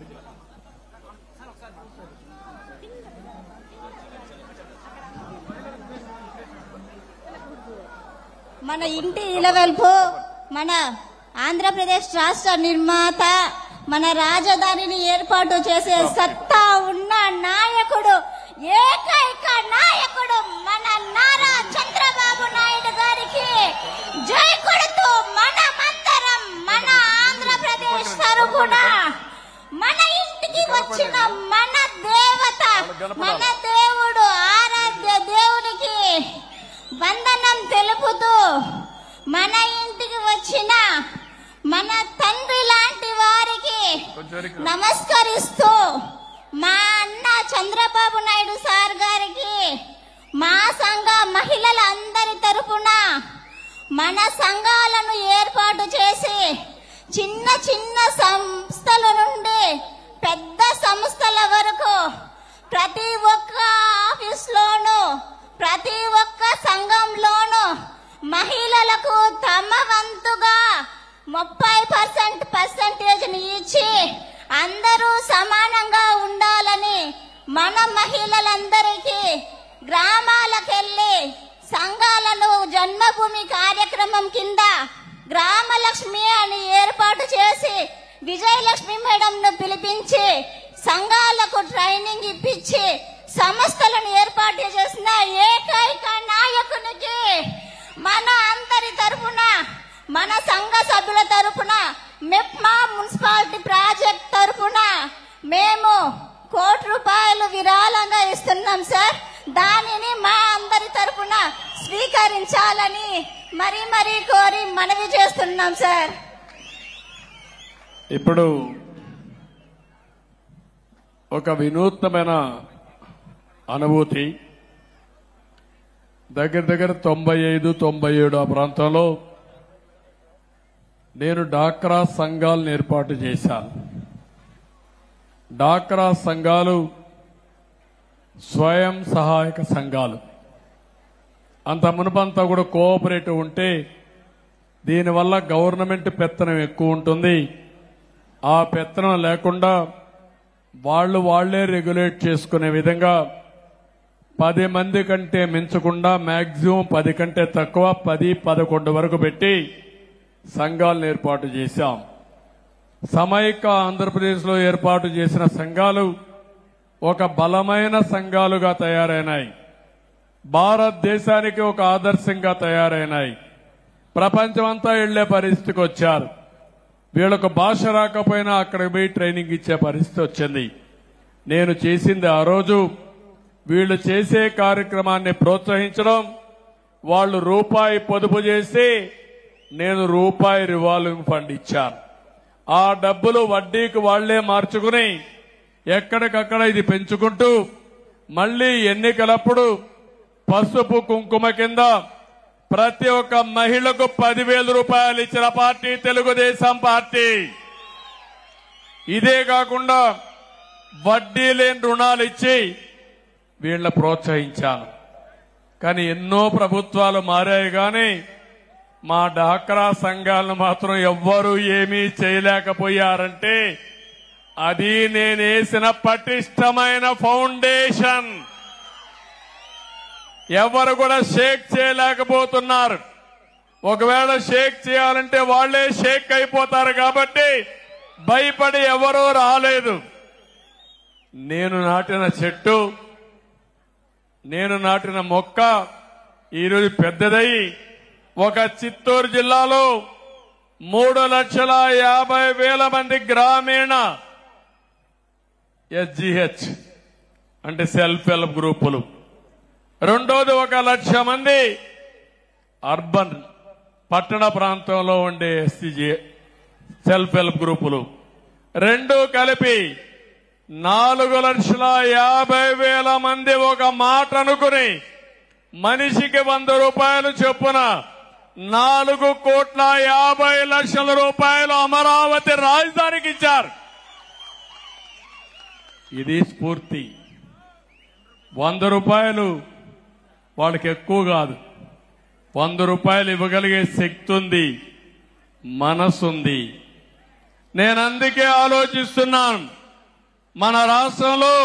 [SPEAKER 3] మన ఇంటి ఇలవెల్పు, మన ఆంధ్రప్రదేశ్ రాష్ట్ర నిర్మాత, మన రాజధానిని ఏర్పాటు చేసే సత్తా ఉన్న నాయకుడు, ఏకైక నాయకుడు మన నారా చంద్రబాబు నాయుడు గారికి జై కొడుతూ మనమందరం మన ఆంధ్రప్రదేశ్ తరపున మన ఇంటికి వచ్చిన మన దేవత, మన దేవుడు, ఆరాధ్య దేవునికి వందనం తెలుపుతూ, మన ఇంటికి వచ్చిన మన తండ్రి లాంటి వారికి నమస్కరిస్తూ, మా అన్న చంద్రబాబు నాయుడు సార్ గారికి మా సంఘ మహిళలందరి తరపున మన సంఘాలను ఏర్పాటు చేసి చిన్న చిన్న సంస్థల నుండి పెద్ద సంస్థల వరకు ప్రతి ఒక్క ఆఫీస్లోనూ, ప్రతి ఒక్క సంఘంలోనూ మహిళలకు తమ వంతుగా 30% ఇచ్చి అందరూ సమానంగా ఉండాలని మన మహిళలందరికీ గ్రామాలకెళ్లి సంఘాలను జన్మభూమి కార్యక్రమం కింద గ్రామలక్ష్మి అని ఏర్పాటు చేసి విజయలక్ష్మి మేడంను పిలిపించి సంఘాలకు ట్రైనింగ్ ఇప్పించి సంస్థలను ఏర్పాటు చేసిన ఏకైక నాయకునికి మన అందరి తరపున, మన సంఘ సభ్యుల తరపున, మెప్మా మున్సిపాలిటీ ప్రాజెక్ట్ తరపున మేము 1 కోటి రూపాయలు విరాళంగా ఇస్తున్నాం సార్. దానిని మా అందరి తరపున స్వీకరించాలని మరీ కోరి మనవి చేస్తున్నాం సార్.
[SPEAKER 1] ఇప్పుడు ఒక వినూత్నమైన అనుభూతి, దగ్గర 95-97 ఆ ప్రాంతంలో నేను డాక్రా సంఘాలను ఏర్పాటు చేశాను. డాక్రా సంఘాలు స్వయం సహాయక సంఘాలు. అంత మునుపంతా కూడా కోఆపరేటివ్ ఉంటే దీనివల్ల గవర్నమెంట్ పెత్తనం ఎక్కువ ఉంటుంది. ఆ పెత్తనం లేకుండా వాళ్లే రెగ్యులేట్ చేసుకునే విధంగా 10 మంది కంటే మించకుండా మాక్సిమం 10 కంటే తక్కువ 10-11 వరకు పెట్టి సంఘాలను ఏర్పాటు చేశాం. సమైక్య ఆంధ్రప్రదేశ్లో ఏర్పాటు చేసిన సంఘాలు ఒక బలమైన సంఘాలుగా తయారైనాయి. భారతదేశానికి ఒక ఆదర్శంగా తయారైనాయి. ప్రపంచమంతా వెళ్లే పరిస్థితికి వచ్చారు. వీళ్ళకు భాష రాకపోయినా అక్కడికి పోయి ట్రైనింగ్ ఇచ్చే పరిస్థితి వచ్చింది. నేను చేసింది ఆ రోజు వీళ్ళు చేసే కార్యక్రమాన్ని ప్రోత్సహించడం. వాళ్ళు రూపాయి పొదుపు చేసి నేను రూపాయి రివాల్వింగ్ ఫండ్ ఇచ్చాను. ఆ డబ్బులు వడ్డీకి వాళ్లే మార్చుకుని ఎక్కడికక్కడ ఇది పెంచుకుంటూ మళ్లీ ఎన్నికలప్పుడు పసుపు కుంకుమ కింద ప్రతి ఒక్క మహిళకు 10,000 రూపాయలు ఇచ్చిన పార్టీ తెలుగుదేశం పార్టీ. ఇదే కాకుండా వడ్డీ లేని రుణాలు ఇచ్చి వీళ్ళ ప్రోత్సహించాను. కానీ ఎన్నో ప్రభుత్వాలు మారాయి కానీ మా డాక్రా సంఘాలను మాత్రం ఎవ్వరూ ఏమీ చేయలేకపోయారంటే అది నేనేసిన పటిష్టమైన ఫౌండేషన్. ఎవరు కూడా షేక్ చేయలేకపోతున్నారు. ఒకవేళ షేక్ చేయాలంటే వాళ్లే షేక్ అయిపోతారు కాబట్టి భయపడి ఎవరూ రాలేదు. నేను నాటిన చెట్టు, నేను నాటిన మొక్క ఈరోజు పెద్దదై ఒక చిత్తూరు జిల్లాలో 3,50,000 మంది గ్రామీణ SGH అంటే సెల్ఫ్ హెల్ప్ గ్రూపులు, రెండోది 1,00,000 మంది అర్బన్ పట్టణ ప్రాంతంలో ఉండే సెల్ఫ్ హెల్ప్ గ్రూపులు రెండు కలిపి 4,50,000 మంది ఒక మాట అనుకుని మనిషికి 100 రూపాయలు చొప్పున 4,50,00,000 రూపాయలు అమరావతి రాజధానికి ఇచ్చారు. ఇది స్ఫూర్తి. 100 రూపాయలు వాళ్ళకి ఎక్కువ కాదు. 100 రూపాయలు ఇవ్వగలిగే శక్తి ఉంది, మనసుంది. నేను అందుకే ఆలోచిస్తున్నాను, మన రాష్ట్రంలో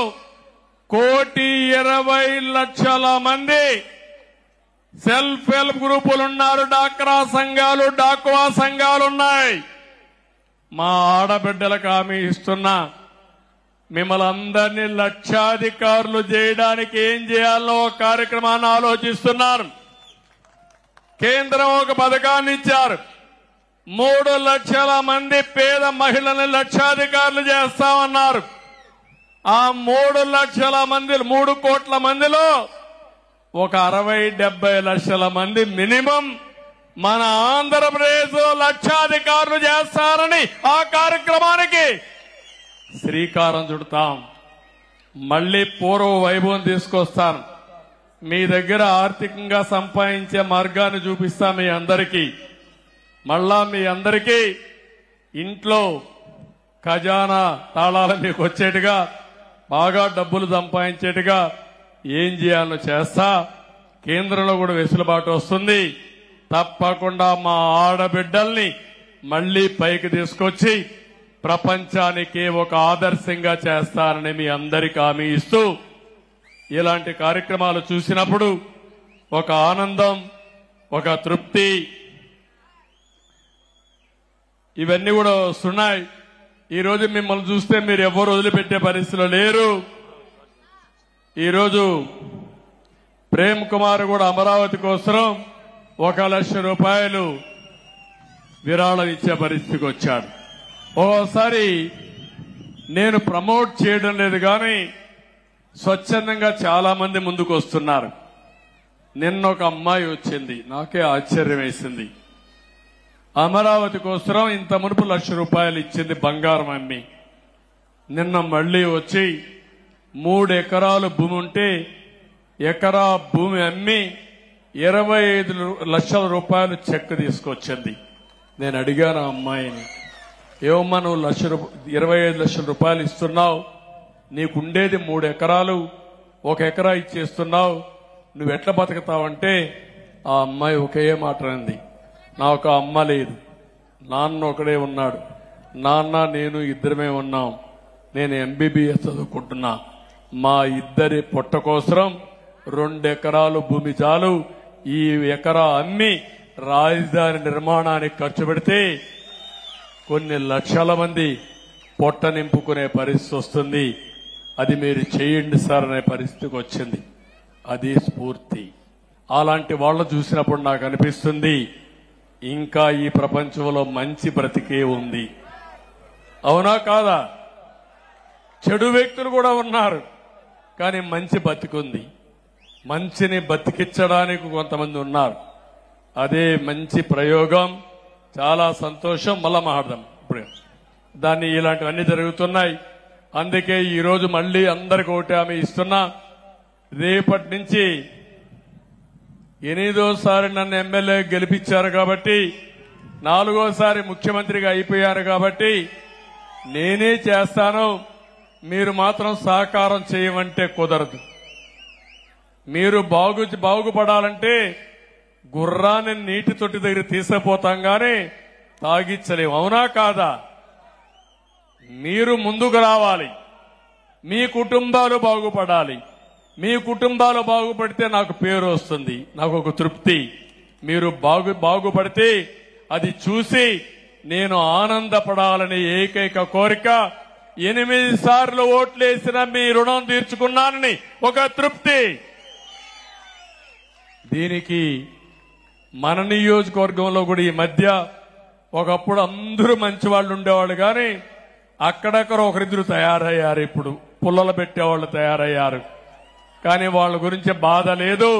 [SPEAKER 1] 1,20,00,000 మంది సెల్ఫ్ హెల్ప్ గ్రూపులున్నారు. డాక్రా సంఘాలు, డాక్వా సంఘాలున్నాయి. మా ఆడబిడ్డలకు హామీ ఇస్తున్నా, మిమ్మల్ని అందరినీ లక్షాధికారులు చేయడానికి ఏం చేయాలో ఒక కార్యక్రమాన్ని ఆలోచిస్తున్నారు. కేంద్రం ఒక పథకాన్ని ఇచ్చారు. 3 లక్షల మంది పేద మహిళల్ని లక్షాధికారులు చేస్తామన్నారు. ఆ 3 లక్షల మంది 3 కోట్ల మందిలో ఒక 60-70 లక్షల మంది మినిమం మన ఆంధ్రప్రదేశ్ లక్షాధికారులు చేస్తారని ఆ కార్యక్రమానికి శ్రీకారం చుడతాం. మళ్లీ పూర్వ వైభవం తీసుకొస్తాను. మీ దగ్గర ఆర్థికంగా సంపాదించే మార్గాన్ని చూపిస్తా. మీ అందరికీ మళ్ళా మీ అందరికీ ఇంట్లో ఖజానా తాళాలు మీకు వచ్చేట్టుగా, బాగా డబ్బులు సంపాదించేట్టుగా ఏం చేయాలో చేస్తా. కేంద్రంలో కూడా వెసులుబాటు వస్తుంది. తప్పకుండా మా ఆడబిడ్డల్ని మళ్లీ పైకి తీసుకొచ్చి ప్రపంచానికి ఒక ఆదర్శంగా చేస్తారని మీ అందరికీ హామీ ఇస్తూ, ఇలాంటి కార్యక్రమాలు చూసినప్పుడు ఒక ఆనందం, ఒక తృప్తి, ఇవన్నీ కూడా వస్తున్నాయి. ఈరోజు మిమ్మల్ని చూస్తే మీరు ఎవరు వదిలిపెట్టే పరిస్థితిలో లేరు. ఈరోజు ప్రేమ్ కుమార్ కూడా అమరావతి కోసం 1,00,000 రూపాయలు విరాళం ఇచ్చే పరిస్థితికి వచ్చాడు. ఓసారి నేను ప్రమోట్ చేయడం లేదు కానీ స్వచ్ఛందంగా చాలా మంది ముందుకు వస్తున్నారు. నిన్న ఒక అమ్మాయి వచ్చింది, నాకే ఆశ్చర్యం వేసింది. అమరావతి కోసం ఇంత మునుపు 1,00,000 రూపాయలు ఇచ్చింది బంగారం అమ్మి. నిన్న మళ్లీ వచ్చి 3 ఎకరాలు భూమి ఉంటే ఎకరా భూమి అమ్మి 25 లక్షల రూపాయలు చెక్ తీసుకొచ్చింది. నేను అడిగాను ఆ అమ్మాయిని, ఏమమ్మా నువ్వు 25 లక్షల రూపాయలు ఇస్తున్నావు, నీకుండేది 3 ఎకరాలు, 1 ఎకరా ఇచ్చేస్తున్నావు, నువ్వెట్లా బతుకుతావంటే ఆ అమ్మాయి ఒకే మాట అంది, నాకు అమ్మ లేదు, నాన్న ఒకడే ఉన్నాడు, నాన్న నేను ఇద్దరమే ఉన్నాం, నేను MBBS చదువుకుంటున్నా, మా ఇద్దరి పొట్ట కోసం 2 ఎకరాలు భూమి చాలు, ఈ ఎకరా అమ్మి రాజధాని నిర్మాణానికి ఖర్చు పెడితే కొన్ని లక్షల మంది పొట్ట నింపుకునే పరిస్థితి వస్తుంది, అది మీరు చేయండి సార్ అనే పరిస్థితికి వచ్చింది. అది స్ఫూర్తి. అలాంటి వాళ్ళు చూసినప్పుడు నాకు అనిపిస్తుంది ఇంకా ఈ ప్రపంచంలో మంచి బ్రతికే ఉంది. అవునా కాదా? చెడు వ్యక్తులు కూడా ఉన్నారు, కానీ మంచి బతికుంది. మంచిని బతికించడానికి కొంతమంది ఉన్నారు. అదే మంచి ప్రయోగం. చాలా సంతోషం. మళ్ళా మాట్లాడదాం ఇప్పుడే. దాన్ని ఇలాంటివన్నీ జరుగుతున్నాయి. అందుకే ఈరోజు మళ్లీ అందరికీ ఒకటి హామీ ఇస్తున్నా, రేపటి నుంచి 8వ నన్ను ఎమ్మెల్యే గెలిపించారు కాబట్టి, 4వసారి ముఖ్యమంత్రిగా అయిపోయారు కాబట్టి నేనే చేస్తాను, మీరు మాత్రం సహకారం చేయమంటే కుదరదు. మీరు బాగుపడాలంటే గుర్రాన్ని నీటి తొట్టి దగ్గర తీసుకుపోతాం గానీ తాగిచ్చలేము. అవునా కాదా? మీరు ముందుకు రావాలి, మీ కుటుంబాలు బాగుపడాలి. మీ కుటుంబాలు బాగుపడితే నాకు పేరు వస్తుంది, నాకు ఒక తృప్తి. మీరు బాగుపడితే అది చూసి నేను ఆనందపడాలని ఏకైక కోరిక. 8 సార్లు ఓట్లేసిన మీ రుణం తీర్చుకున్నానని ఒక తృప్తి. దీనికి మన నియోజకవర్గంలో కూడా ఈ మధ్య ఒకప్పుడు అందరూ మంచి వాళ్ళు ఉండేవాళ్ళు, కానీ అక్కడక్కడ ఒకరిద్దరు తయారయ్యారు. ఇప్పుడు పుల్లలు పెట్టేవాళ్ళు తయారయ్యారు, కానీ వాళ్ళ గురించి బాధ లేదు.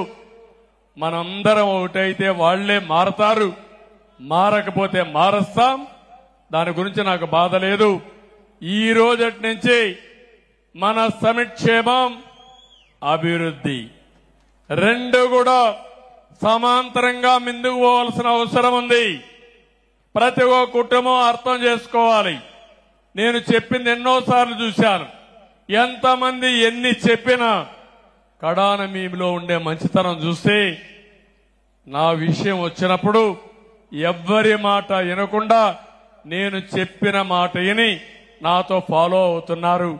[SPEAKER 1] మనందరం ఒకటైతే వాళ్లే మారతారు, మారకపోతే మారుస్తాం. దాని గురించి నాకు బాధ లేదు. ఈ రోజటి నుంచి మన సంక్షేమం, అభివృద్ధి రెండు కూడా సమాంతరంగా ముందుకు పోవాల్సిన అవసరం ఉంది. ప్రతి ఒక్క కుటుంబం అర్థం చేసుకోవాలి. నేను చెప్పింది ఎన్నోసార్లు చూశాను. ఎంతమంది ఎన్ని చెప్పినా కడాన మీలో ఉండే మంచితనం చూస్తే నా విషయం వచ్చినప్పుడు ఎవ్వరి మాట వినకుండా నేను చెప్పిన మాట విని నాతో ఫాలో అవుతున్నారు.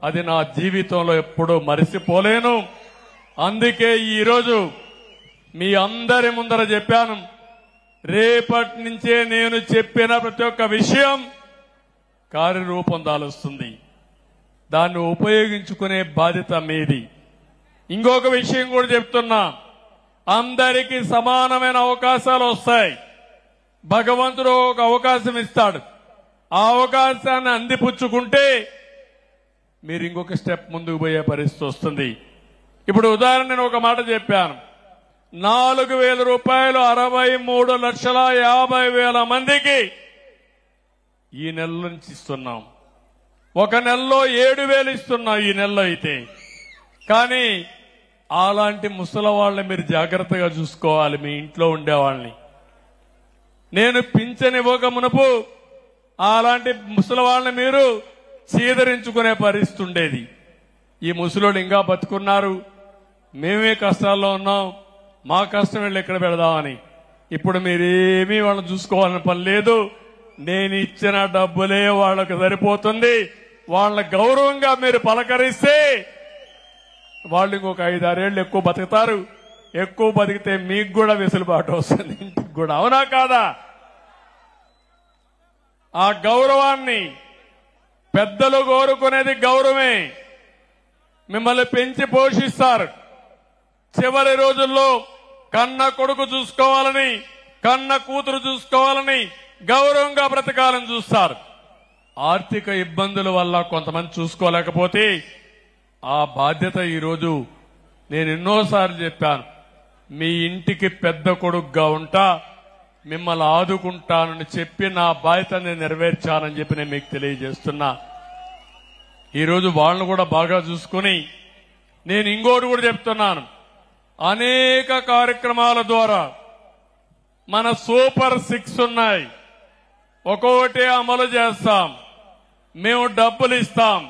[SPEAKER 1] అది నా జీవితంలో ఎప్పుడూ మరిసిపోలేను. అందుకే ఈరోజు మీ అందరి ముందర చెప్పాను, రేపటి నుంచే నేను చెప్పిన ప్రతి ఒక్క విషయం కార్యరూపం దాలుస్తుంది. దాన్ని ఉపయోగించుకునే బాధ్యత మీది. ఇంకొక విషయం కూడా చెప్తున్నా, అందరికీ సమానమైన అవకాశాలు వస్తాయి. భగవంతుడు ఒక అవకాశం ఇస్తాడు. ఆ అవకాశాన్ని అందిపుచ్చుకుంటే మీరు ఇంకొక స్టెప్ ముందుకు పోయే పరిస్థితి వస్తుంది. ఇప్పుడు ఉదాహరణ నేను ఒక మాట చెప్పాను, 4,000 రూపాయలు 63,50,000 మందికి ఈ నెల నుంచి ఇస్తున్నాం. ఒక నెలలో 7,000 ఇస్తున్నాం ఈ నెలలో అయితే. కానీ అలాంటి ముసలి వాళ్ళని మీరు జాగ్రత్తగా చూసుకోవాలి, మీ ఇంట్లో ఉండేవాళ్ళని. నేను పింఛన్ ఇవ్వక మునుపు అలాంటి ముసలి వాళ్ళని మీరు చీదరించుకునే పరిస్థితి ఉండేది. ఈ ముసలోళ్ళు ఇంకా బతుకున్నారు, మేమే కష్టాల్లో ఉన్నాం, మా కష్టం వెళ్ళి ఎక్కడ పెడదామని. ఇప్పుడు మీరేమీ వాళ్ళని చూసుకోవాలని పని లేదు. నేను ఇచ్చిన డబ్బులే వాళ్ళకు సరిపోతుంది. వాళ్ళ గౌరవంగా మీరు పలకరిస్తే వాళ్ళు ఇంకొక 5-6 ఏళ్ళు ఎక్కువ బతుకుతారు. ఎక్కువ బతికితే మీకు కూడా వెసులుబాటు వస్తుంది, ఇంటికి కూడా. అవునా కాదా? ఆ గౌరవాన్ని పెద్దలు కోరుకునేది గౌరవమే. మిమ్మల్ని పెంచి పోషిస్తారు. చివరి రోజుల్లో కన్న కొడుకు చూసుకోవాలని, కన్న కూతురు చూసుకోవాలని, గౌరవంగా బ్రతకాలని చూస్తారు. ఆర్థిక ఇబ్బందుల వల్ల కొంతమంది చూసుకోలేకపోతే ఆ బాధ్యత ఈరోజు నేను ఎన్నోసార్లు చెప్పాను, మీ ఇంటికి పెద్ద కొడుకుగా ఉంటా, మిమ్మల్ని ఆదుకుంటానని చెప్పి నా బాధ్యత నేను నెరవేర్చానని చెప్పి నేను మీకు తెలియజేస్తున్నా. ఈరోజు వాళ్ళను కూడా బాగా చూసుకుని నేను ఇంకోటి కూడా చెప్తున్నాను, అనేక కార్యక్రమాల ద్వారా మన సూపర్ 6 ఉన్నాయి, ఒక్కొక్కటి అమలు చేస్తాం. మేము డబ్బులు ఇస్తాం,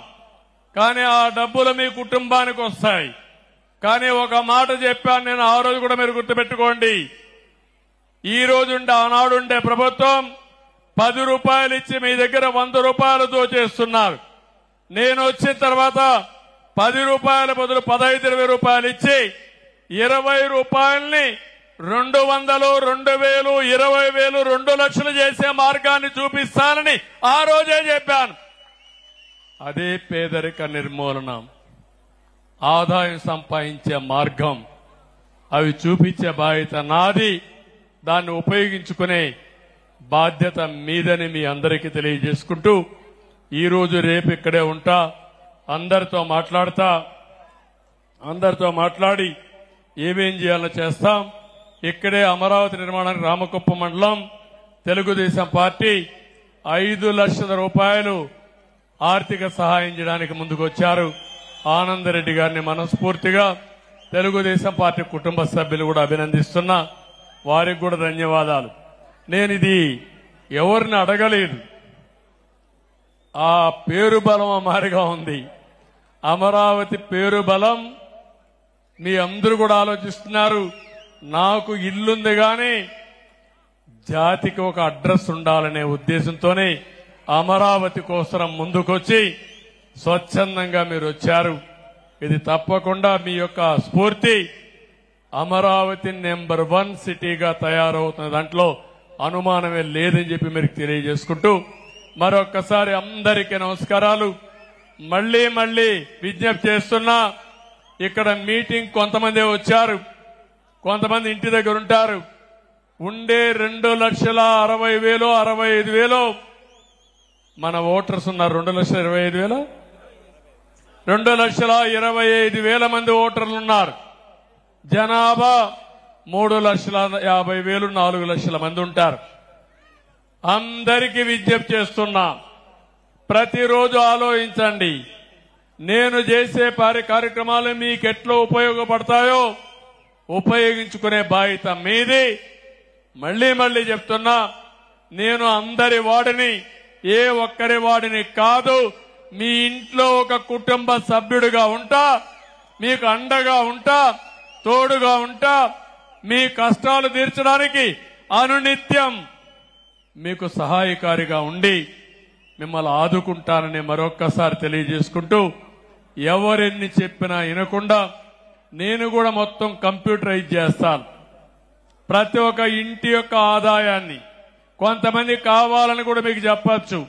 [SPEAKER 1] కానీ ఆ డబ్బులు మీ కుటుంబానికి వస్తాయి. కానీ ఒక మాట చెప్పాను నేను, ఆ రోజు కూడా మీరు గుర్తుపెట్టుకోండి. ఈ రోజు ఆనాడుండే ప్రభుత్వం 10 రూపాయలు ఇచ్చి మీ దగ్గర 100 రూపాయలు దోచేస్తున్నారు. నేను వచ్చిన తర్వాత 10 రూపాయల బదులు 15-20 రూపాయలు ఇచ్చి 20 రూపాయల్ని 200, 2,000, 20,000, 2 లక్షలు చేసే మార్గాన్ని చూపిస్తానని ఆ రోజే చెప్పాను. అదే పేదరిక నిర్మూలన, ఆదాయం సంపాదించే మార్గం, అవి చూపించే బాధ్యత నాది. దాన్ని ఉపయోగించుకునే బాధ్యత మీదని మీ అందరికీ తెలియజేసుకుంటూ, ఈరోజు రేపు ఇక్కడే ఉంటా, అందరితో మాట్లాడి ఏమేం చేయాలో చేస్తాం. ఇక్కడే అమరావతి నిర్మాణానికి రామకుప్పం మండలం తెలుగుదేశం పార్టీ 5 లక్షల రూపాయలు ఆర్థిక సహాయం చేయడానికి ముందుకొచ్చారు. ఆనందరెడ్డి గారిని మనస్ఫూర్తిగా తెలుగుదేశం పార్టీ కుటుంబ సభ్యులు కూడా అభినందిస్తున్నా. వారికి కూడా ధన్యవాదాలు. నేను ఇది ఎవరిని అడగలేదు, ఆ పేరు బలం అమారిగా ఉంది. అమరావతి పేరు బలం మీ అందరూ కూడా ఆలోచిస్తున్నారు. నాకు ఇల్లుంది కానీ జాతికి ఒక అడ్రస్ ఉండాలనే ఉద్దేశంతోనే అమరావతి కోసం ముందుకొచ్చి స్వచ్ఛందంగా మీరు వచ్చారు. ఇది తప్పకుండా మీ యొక్క స్ఫూర్తి అమరావతి నెంబర్ 1 సిటీగా తయారవుతున్న దాంట్లో అనుమానమే లేదని చెప్పి మీరు తెలియజేసుకుంటూ, మరొక్కసారి అందరికీ నమస్కారాలు. మళ్లీ విజ్ఞప్తి చేస్తున్నా, ఇక్కడ మీటింగ్ కొంతమంది వచ్చారు, కొంతమంది ఇంటి దగ్గర ఉంటారు. ఉండే 2,60,000, 65,000 మన ఓటర్స్ ఉన్నారు. 2,25,000, 2,25,000 మంది ఓటర్లు ఉన్నారు. జనాభా 3,50,000, 4 లక్షల మంది ఉంటారు. అందరికీ విజ్ఞప్తి చేస్తున్నా, ప్రతిరోజు ఆలోచించండి. నేను చేసే కార్యక్రమాలు మీకు ఎట్లా ఉపయోగపడతాయో ఉపయోగించుకునే బాధ్యత మీది. మళ్ళీ చెప్తున్నా, నేను అందరి వాడిని, ఏ ఒక్కరి వాడిని కాదు. మీ ఇంట్లో ఒక కుటుంబ సభ్యుడిగా ఉంటా, మీకు అండగా ఉంటా, తోడుగా ఉంటా, మీ కష్టాలు తీర్చడానికి అనునిత్యం మీకు సహాయకారిగా ఉండి మిమ్మల్ని ఆదుకుంటానని మరొక్కసారి తెలియజేసుకుంటూ, ఎవరెన్ని చెప్పినా వినకుండా నేను కూడా మొత్తం కంప్యూటరైజ్ చేస్తాను. ప్రతి ఒక్క ఇంటి యొక్క ఆదాయాన్ని, కొంతమంది కావాలని కూడా మీకు చెప్పచ్చు,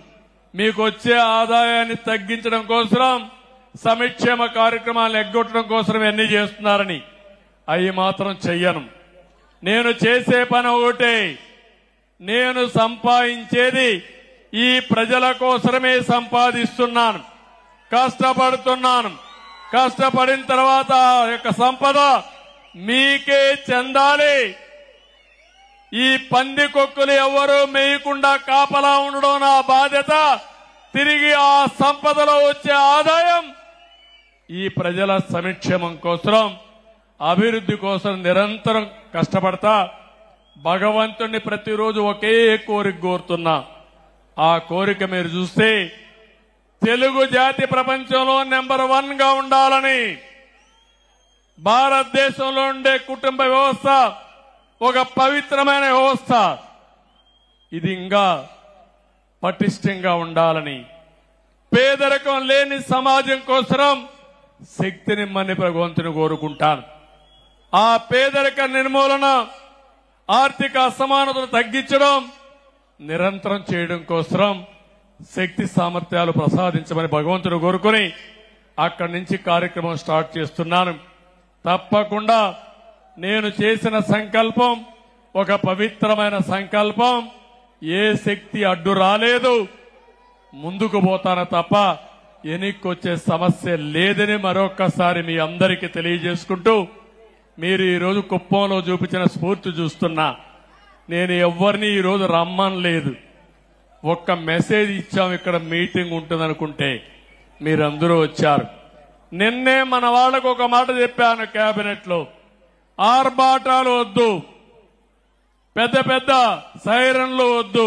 [SPEAKER 1] మీకు వచ్చే ఆదాయాన్ని తగ్గించడం కోసం సంక్షేమ కార్యక్రమాలను ఎగ్గొట్టడం కోసం ఇవన్నీ చేస్తున్నారని. అవి మాత్రం చెయ్యను. నేను చేసే పని ఒకటే, నేను సంపాదించేది ఈ ప్రజల కోసమే సంపాదిస్తున్నాను, కష్టపడుతున్నాను. కష్టపడిన తర్వాత ఆ యొక్క సంపద మీకే చెందాలి. ఈ పందికొక్కులు ఎవరూ మేయకుండా కాపలా ఉండడం నా బాధ్యత. తిరిగి ఆ సంపదలో వచ్చే ఆదాయం ఈ ప్రజల సంక్షేమం కోసం, అభివృద్ధి కోసం నిరంతరం కష్టపడతా. భగవంతుణ్ణి ప్రతిరోజు ఒకే కోరిక కోరుతున్నా. ఆ కోరిక మీరు చూస్తే తెలుగు జాతి ప్రపంచంలో నెంబర్ 1 గా ఉండాలని. భారతదేశంలో ఉండే కుటుంబ వ్యవస్థ ఒక పవిత్రమైన వ్యవస్థ. ఇది ఇంకా పటిష్టంగా ఉండాలని, పేదరికం లేని సమాజం కోసం శక్తినిమ్మని భగవంతుని కోరుకుంటాను. ఆ పేదరిక నిర్మూలన, ఆర్థిక అసమానతను తగ్గించడం నిరంతరం చేయడం కోసం శక్తి సామర్థ్యాలు ప్రసాదించమని భగవంతుని కోరుకుని అక్కడి నుంచి కార్యక్రమం స్టార్ట్ చేస్తున్నాను. తప్పకుండా నేను చేసిన సంకల్పం ఒక పవిత్రమైన సంకల్పం. ఏ శక్తి అడ్డు రాలేదు, ముందుకు పోతాను తప్ప వెనక్కొచ్చే సమస్య లేదని మరొక్కసారి మీ అందరికీ తెలియజేసుకుంటూ, మీరు ఈరోజు కుప్పంలో చూపించిన స్ఫూర్తి చూస్తున్నా. నేను ఎవరిని ఈరోజు రమ్మనలేదు, ఒక్క మెసేజ్ ఇచ్చాం ఇక్కడ మీటింగ్ ఉంటుందనుకుంటే మీరందరూ వచ్చారు. నిన్నే మన వాళ్లకు ఒక మాట చెప్పాను కేబినెట్ లో, ఆర్భాటాలు వద్దు, పెద్ద పెద్ద సైరన్లు వద్దు,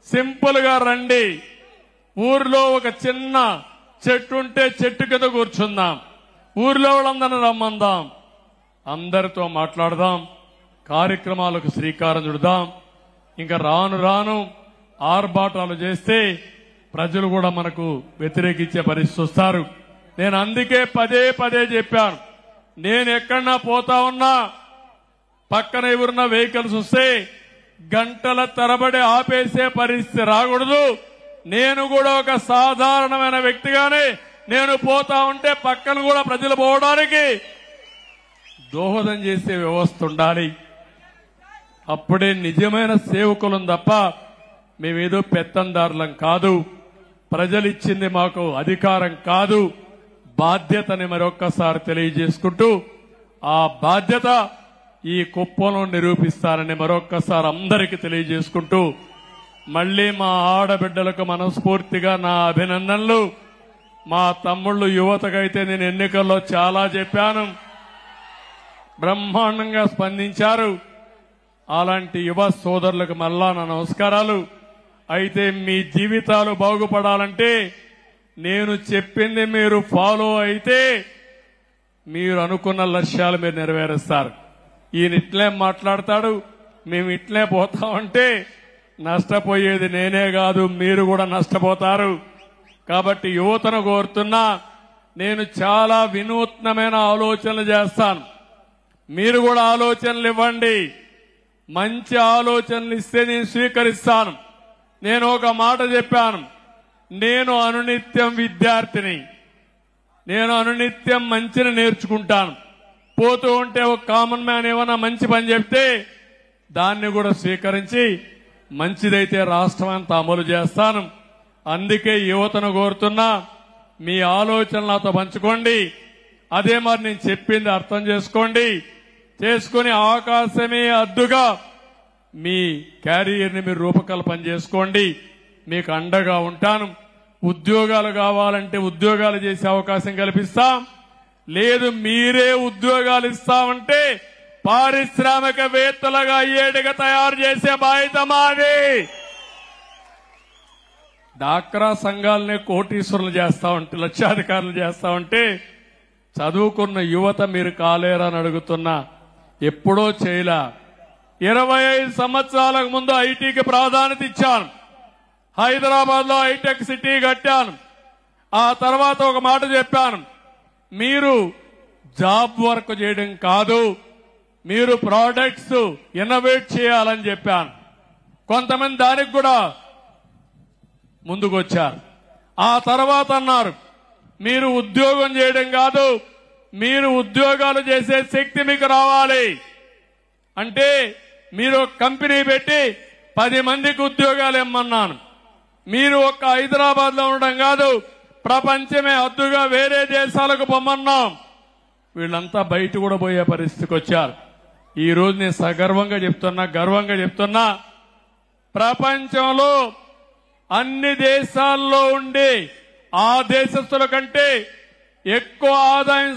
[SPEAKER 1] సింపుల్ గా రండి. ఊర్లో ఒక చిన్న చెట్టు ఉంటే చెట్టు కింద కూర్చుందాం, ఊర్లో వాళ్ళందరినీ రమ్మందాం, అందరితో మాట్లాడదాం, కార్యక్రమాలకు శ్రీకారం చుడదాం. ఇంకా రాను రాను ఆర్భాటాలు చేస్తే ప్రజలు కూడా మనకు వ్యతిరేకించే పరిస్థితి వస్తారు. నేను అందుకే పదే చెప్పాను, నేను ఎక్కడన్నా పోతా ఉన్నా పక్కన ఎవరున్న వెహికల్స్ వస్తే గంటల తరబడి ఆపేసే పరిస్థితి రాకూడదు. నేను కూడా ఒక సాధారణమైన వ్యక్తిగానే నేను పోతా ఉంటే పక్కన కూడా ప్రజలు పోవడానికి దోహదం చేసే వ్యవస్థ ఉండాలి. అప్పుడే నిజమైన సేవకులం తప్ప మేమేదో పెత్తందారులం కాదు. ప్రజలిచ్చింది మాకు అధికారం కాదు, బాధ్యతని మరొక్కసారి తెలియజేసుకుంటూ, ఆ బాధ్యత ఈ కుప్పంలో నిరూపిస్తారని మరొక్కసారి అందరికీ తెలియజేసుకుంటూ, మళ్లీ మా ఆడబిడ్డలకు మనస్ఫూర్తిగా నా అభినందనలు. మా తమ్ముళ్ళు యువతకైతే నేను ఎన్నికల్లో చాలా చెప్పాను, బ్రహ్మాండంగా స్పందించారు. అలాంటి యువ సోదరులకు మళ్ళా నా నమస్కారాలు. అయితే మీ జీవితాలు బాగుపడాలంటే నేను చెప్పింది మీరు ఫాలో అయితే మీరు అనుకున్న లక్ష్యాలు మీరు నెరవేరుస్తారు. ఈయన ఇట్లే మాట్లాడతాడు, మేము ఇట్లే పోతామంటే నష్టపోయేది నేనే కాదు, మీరు కూడా నష్టపోతారు. కాబట్టి యువతను కోరుతున్నా, నేను చాలా వినూత్నమైన ఆలోచనలు చేస్తాను. మీరు కూడా ఆలోచనలు ఇవ్వండి. మంచి ఆలోచనలు ఇస్తే నేను స్వీకరిస్తాను. నేను ఒక మాట చెప్పాను, నేను అనునిత్యం విద్యార్థిని, నేను అనునిత్యం మంచిని నేర్చుకుంటాను. పోతూ ఉంటే ఒక కామన్ మ్యాన్ ఏమైనా మంచి పని చెప్తే దాన్ని కూడా స్వీకరించి మంచిదైతే రాష్ట్రం అంతా అమలు చేస్తాను. అందుకే యువతను కోరుతున్నా, మీ ఆలోచనలు నాతో పంచుకోండి. అదే మరి నేను చెప్పింది అర్థం చేసుకోండి. చేసుకుని ఆకాశమే అద్దుగా మీ క్యారియర్ని మీరు రూపకల్పన చేసుకోండి, మీకు అండగా ఉంటాను. ఉద్యోగాలు కావాలంటే ఉద్యోగాలు చేసే అవకాశం కల్పిస్తాం. లేదు మీరే ఉద్యోగాలు ఇస్తామంటే పారిశ్రామికవేత్తలుగా అయ్యేట్టుగా తయారు చేసే బాధ్యత మాది. డాక్రా సంఘాలనే కోటీశ్వరులు చేస్తామంటే, లక్షాధికారులు చేస్తామంటే చదువుకున్న యువత మీరు కాలేరని అడుగుతున్నా. ఎప్పుడో చేయలా. 25 సంవత్సరాలకు ముందు ఐటీకి ప్రాధాన్యత ఇచ్చాను. హైదరాబాద్ లో హైటెక్ సిటీ కట్టాను. ఆ తర్వాత ఒక మాట చెప్పాను, మీరు జాబ్ వర్క్ చేయడం కాదు, మీరు ప్రోడక్ట్స్ ఇన్నోవేట్ చేయాలని చెప్పాను. కొంతమంది దానికి కూడా ముందుకొచ్చారు. ఆ తర్వాత అన్నారు, మీరు ఉద్యోగం చేయడం కాదు, మీరు ఉద్యోగాలు చేసే శక్తి మీకు రావాలి అంటే మీరు ఒక కంపెనీ పెట్టి 10 మందికి ఉద్యోగాలు ఇమ్మన్నాను. మీరు ఒక్క హైదరాబాద్ లో ఉండడం కాదు, ప్రపంచమే హద్దుగా వేరే దేశాలకు పొమ్మన్నాం. వీళ్ళంతా బయట కూడా పోయే పరిస్థితికి వచ్చారు. ఈ రోజు నేను సగర్వంగా చెప్తున్నా, గర్వంగా చెప్తున్నా, ప్రపంచంలో అన్ని దేశాల్లో ఉండి ఆ దేశస్తుల కంటే ఎక్కువ ఆదాయం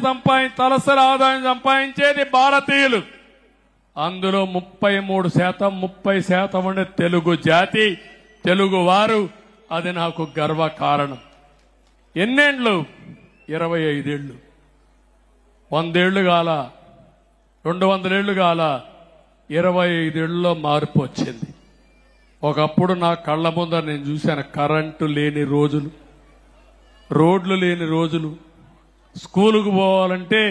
[SPEAKER 1] తలసరి ఆదాయం సంపాదించేది భారతీయులు. అందులో 33%, 30% ఉండే తెలుగు జాతి, తెలుగు వారు. అది నాకు గర్వ కారణం. ఎన్నేండ్లు? 25 ఏళ్లు. 100 ఏళ్లు కాల, 200 ఏళ్లు కాల, 25 ఏళ్లలో మార్పు వచ్చింది. ఒకప్పుడు నా కళ్ల ముందర నేను చూశాను కరెంటు లేని రోజులు, రోడ్లు లేని రోజులు. స్కూలుకు పోవాలంటే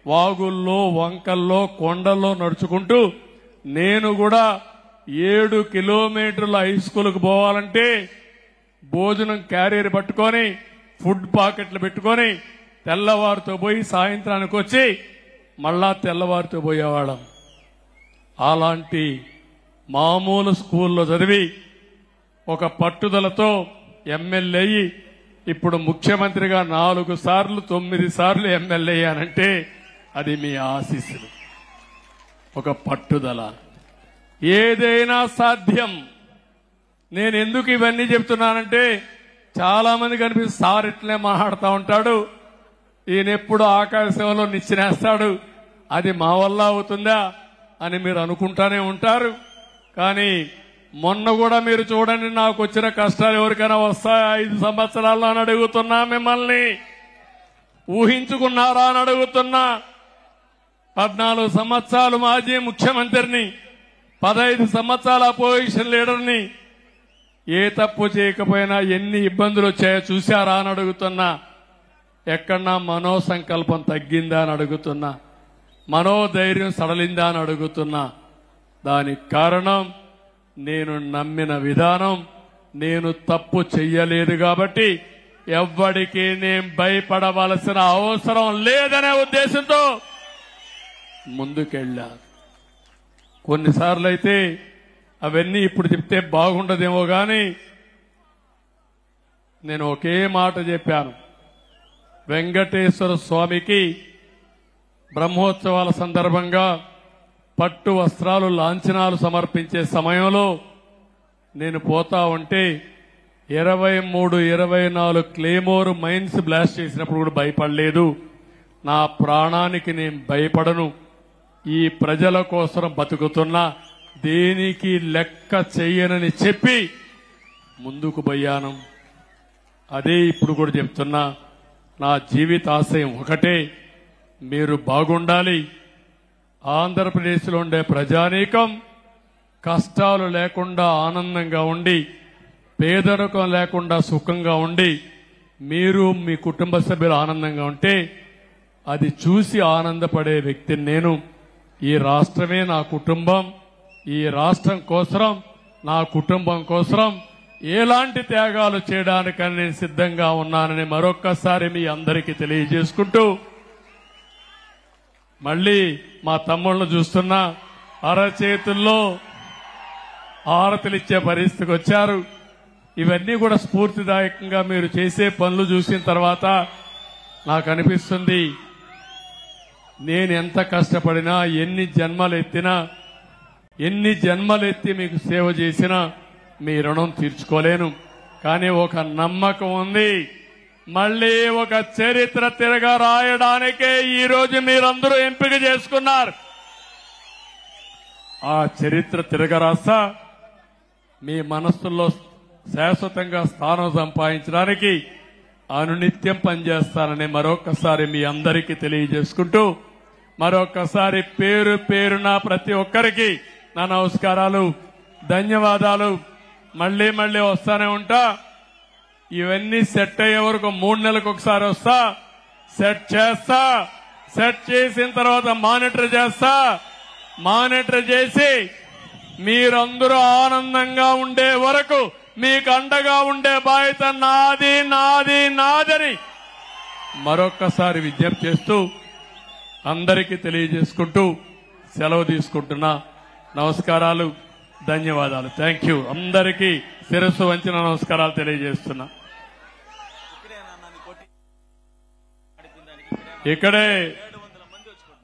[SPEAKER 1] వాగుల్లో, వంకల్లో, కొండల్లో నడుచుకుంటూ, నేను కూడా 7 కిలోమీటర్ల హై స్కూల్కు పోవాలంటే భోజనం క్యారియర్ పట్టుకొని, ఫుడ్ పాకెట్లు పెట్టుకొని తెల్లవారితో పోయి సాయంత్రానికి వచ్చి మళ్ళా తెల్లవారితో పోయేవాళ్ళం. అలాంటి మామూలు స్కూల్లో చదివి ఒక పట్టుదలతో ఎమ్మెల్యే అయ్యి ఇప్పుడు ముఖ్యమంత్రిగా 4 సార్లు 9 సార్లు ఎమ్మెల్యే అయ్యానంటే అది మీ ఆశీస్సులు, ఒక పట్టుదల. ఏదైనా సాధ్యం. నేను ఎందుకు ఇవన్నీ చెప్తున్నానంటే చాలా మంది కనిపిస్తుంది, సార్ ఇట్లే మాట్లాడుతూ ఉంటాడు, ఈయన ఎప్పుడు ఆకాశంలో నిచ్చినేస్తాడు, అది మా వల్ల అవుతుందా అని మీరు అనుకుంటానే ఉంటారు. కానీ మొన్న కూడా మీరు చూడండి, నాకు వచ్చిన కష్టాలు ఎవరికైనా వస్తాయా 5 సంవత్సరాల్లో అని అడుగుతున్నా. మిమ్మల్ని ఊహించుకున్నారా అని అడుగుతున్నా. 14 సంవత్సరాలు మాజీ ముఖ్యమంత్రిని, 15 సంవత్సరాల అపోజిషన్ లీడర్ని. ఏ తప్పు చేయకపోయినా ఎన్ని ఇబ్బందులు వచ్చాయో చూశారా అని అడుగుతున్నా. ఎక్కడన్నా మనోసంకల్పం తగ్గిందా అని అడుగుతున్నా. మనోధైర్యం సడలిందా అని అడుగుతున్నా. దానికి కారణం నేను నమ్మిన విధానం. నేను తప్పు చెయ్యలేదు కాబట్టి ఎవ్వడికి నేను భయపడవలసిన అవసరం లేదనే ఉద్దేశంతో ముందుకెళ్ళా. కొన్నిసార్లు అయితే అవన్నీ ఇప్పుడు చెప్తే బాగుండదేమో గాని నేను ఒకే మాట చెప్పాను. వెంకటేశ్వర స్వామికి బ్రహ్మోత్సవాల సందర్భంగా పట్టు వస్త్రాలు, లాంఛనాలు సమర్పించే సమయంలో నేను పోతా ఉంటే 23, 24 క్లేమోర్ మైన్స్ బ్లాస్ట్ చేసినప్పుడు కూడా భయపడలేదు. నా ప్రాణానికి నేను భయపడను. ఈ ప్రజల కోసం బతుకుతున్నా, దేనికి లెక్క చెయ్యనని చెప్పి ముందుకు పోయాను. అదే ఇప్పుడు కూడా చెప్తున్నా. నా జీవితాశయం ఒకటే, మీరు బాగుండాలి. ఆంధ్రప్రదేశ్లో ఉండే ప్రజానీకం కష్టాలు లేకుండా ఆనందంగా ఉండి, పేదరికం లేకుండా సుఖంగా ఉండి, మీరు మీ కుటుంబ సభ్యులు ఆనందంగా ఉంటే అది చూసి ఆనందపడే వ్యక్తిని నేను. ఈ రాష్ట్రమే నా కుటుంబం. ఈ రాష్ట్రం కోసం, నా కుటుంబం కోసం ఎలాంటి త్యాగాలు చేయడానికని నేను సిద్ధంగా ఉన్నానని మరొక్కసారి మీ అందరికీ తెలియజేసుకుంటూ, మళ్లీ మా తమ్ముళ్లు చూస్తున్నా అరచేతుల్లో ఆరతులిచ్చే పరిస్థితికి వచ్చారు. ఇవన్నీ కూడా స్ఫూర్తిదాయకంగా మీరు చేసే పనులు చూసిన తర్వాత నాకు అనిపిస్తుంది, నేను ఎంత కష్టపడినా, ఎన్ని జన్మలు ఎత్తినా ఎన్ని జన్మలెత్తి మీకు సేవ చేసినా మీ రుణం తీర్చుకోలేను. కానీ ఒక నమ్మకం ఉంది, మళ్లీ ఒక చరిత్ర తిరగ రాయడానికే ఈ రోజు మీరందరూ ఎంపిక చేసుకున్నారు. ఆ చరిత్ర తిరగరాస్తా మీ మనస్సుల్లో శాశ్వతంగా స్థానం సంపాదించడానికి అనునిత్యం పనిచేస్తానని మరొకసారి మీ అందరికీ తెలియజేసుకుంటూ, మరొకసారి పేరు పేరున ప్రతి ఒక్కరికి నా నమస్కారాలు, ధన్యవాదాలు. మళ్లీ మళ్లీ వస్తానే ఉంటా. ఇవన్నీ సెట్ అయ్యే వరకు 3 నెలలకు ఒకసారి వస్తా, సెట్ చేస్తా. సెట్ చేసిన తర్వాత మానిటర్ చేస్తా. మానిటర్ చేసి మీరందరూ ఆనందంగా ఉండే వరకు మీకు అండగా ఉండే బాధ్యత నాది నాది నాదని మరొక్కసారి విజ్ఞప్తి చేస్తూ అందరికీ తెలియజేసుకుంటూ సెలవు తీసుకుంటున్నా. నమస్కారాలు, ధన్యవాదాలు. Thank you. అందరికీ శిరస్సు వంచిన నమస్కారాలు తెలియజేస్తున్నా. ఇక్కడే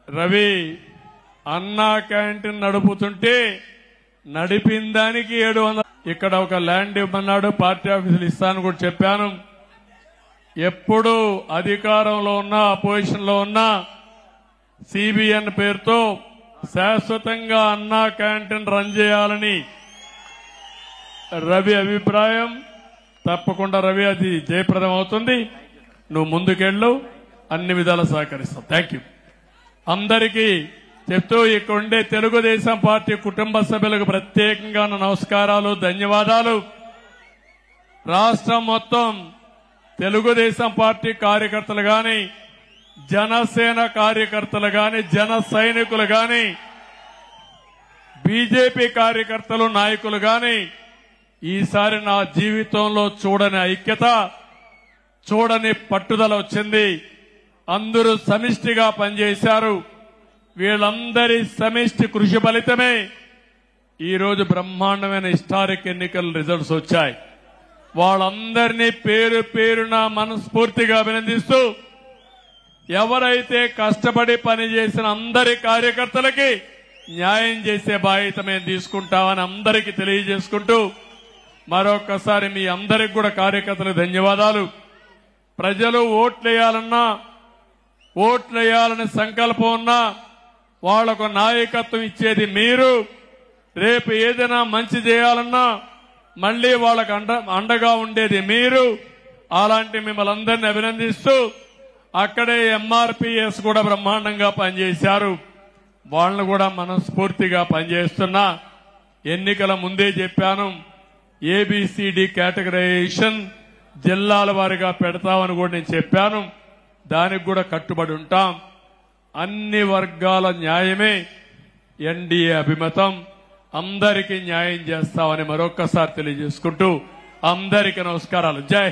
[SPEAKER 1] రవి అన్నా క్యాంటీన్ నడుపుతుంటే నడిపిన దానికి 700. ఇక్కడ ఒక ల్యాండ్ ఇవ్వమన్నాడు, పార్టీ ఆఫీసులు ఇస్తాను కూడా చెప్పాను. ఎప్పుడు అధికారంలో ఉన్నా అపోజిషన్ లో ఉన్నా సిబిఎన్ పేరుతో శాశ్వతంగా అన్నా క్యాంటీన్ రన్ చేయాలని రవి అభిప్రాయం. తప్పకుండా రవి, అది జయప్రదం అవుతుంది. నువ్వు ముందుకెళ్ళు, అన్ని విధాలా సహకరిస్తాం. Thank you. అందరికీ చెప్తూ ఇక్కడ ఉండే తెలుగుదేశం పార్టీ కుటుంబ సభ్యులకు ప్రత్యేకంగా నమస్కారాలు, ధన్యవాదాలు. రాష్ట్రం మొత్తం తెలుగుదేశం పార్టీ కార్యకర్తలు గాని, జనసేన కార్యకర్తలు గాని, జన సైనికులు గాని, బీజేపీ కార్యకర్తలు నాయకులు గాని ఈసారి నా జీవితంలో చూడని ఐక్యత, చూడని పట్టుదల వచ్చింది. అందరూ సమిష్టిగా పనిచేశారు. వీళ్ళందరి సమిష్టి కృషి ఫలితమే ఈరోజు బ్రహ్మాండమైన హిస్టారిక్ ఎన్నికల రిజల్ట్స్ వచ్చాయి. వాళ్ళందరినీ పేరు పేరున మనస్ఫూర్తిగా అభినందిస్తూ, ఎవరైతే కష్టపడి పనిచేసిన అందరి కార్యకర్తలకి న్యాయం చేసే బాధ్యత మేము తీసుకుంటామని అందరికీ తెలియజేసుకుంటూ, మరొకసారి మీ అందరికి కూడా కార్యకర్తలకు ధన్యవాదాలు. ప్రజలు ఓట్లేయాలని సంకల్పం ఉన్నా వాళ్లకు నాయకత్వం ఇచ్చేది మీరు. రేపు ఏదైనా మంచి చేయాలన్నా మళ్లీ వాళ్ళకు అండగా ఉండేది మీరు. అలాంటి మిమ్మల్ని అందరినీ అభినందిస్తూ, అక్కడే ఎంఆర్పీఎస్ కూడా బ్రహ్మాండంగా పనిచేశారు. వాళ్ళను కూడా మనస్ఫూర్తిగా పనిచేస్తున్నా. ఎన్నికల ముందే చెప్పాను, ఏబిసిడి కేటగరైజేషన్ జిల్లాల వారీగా పెడతామని కూడా నేను చెప్పాను. దానికి కూడా కట్టుబడి ఉంటాం. అన్ని వర్గాల న్యాయమే ఎన్డీఏ అభిమతం. అందరికీ న్యాయం చేస్తామని మరొక్కసారి తెలియజేసుకుంటూ అందరికీ నమస్కారాలు. జై హింద్.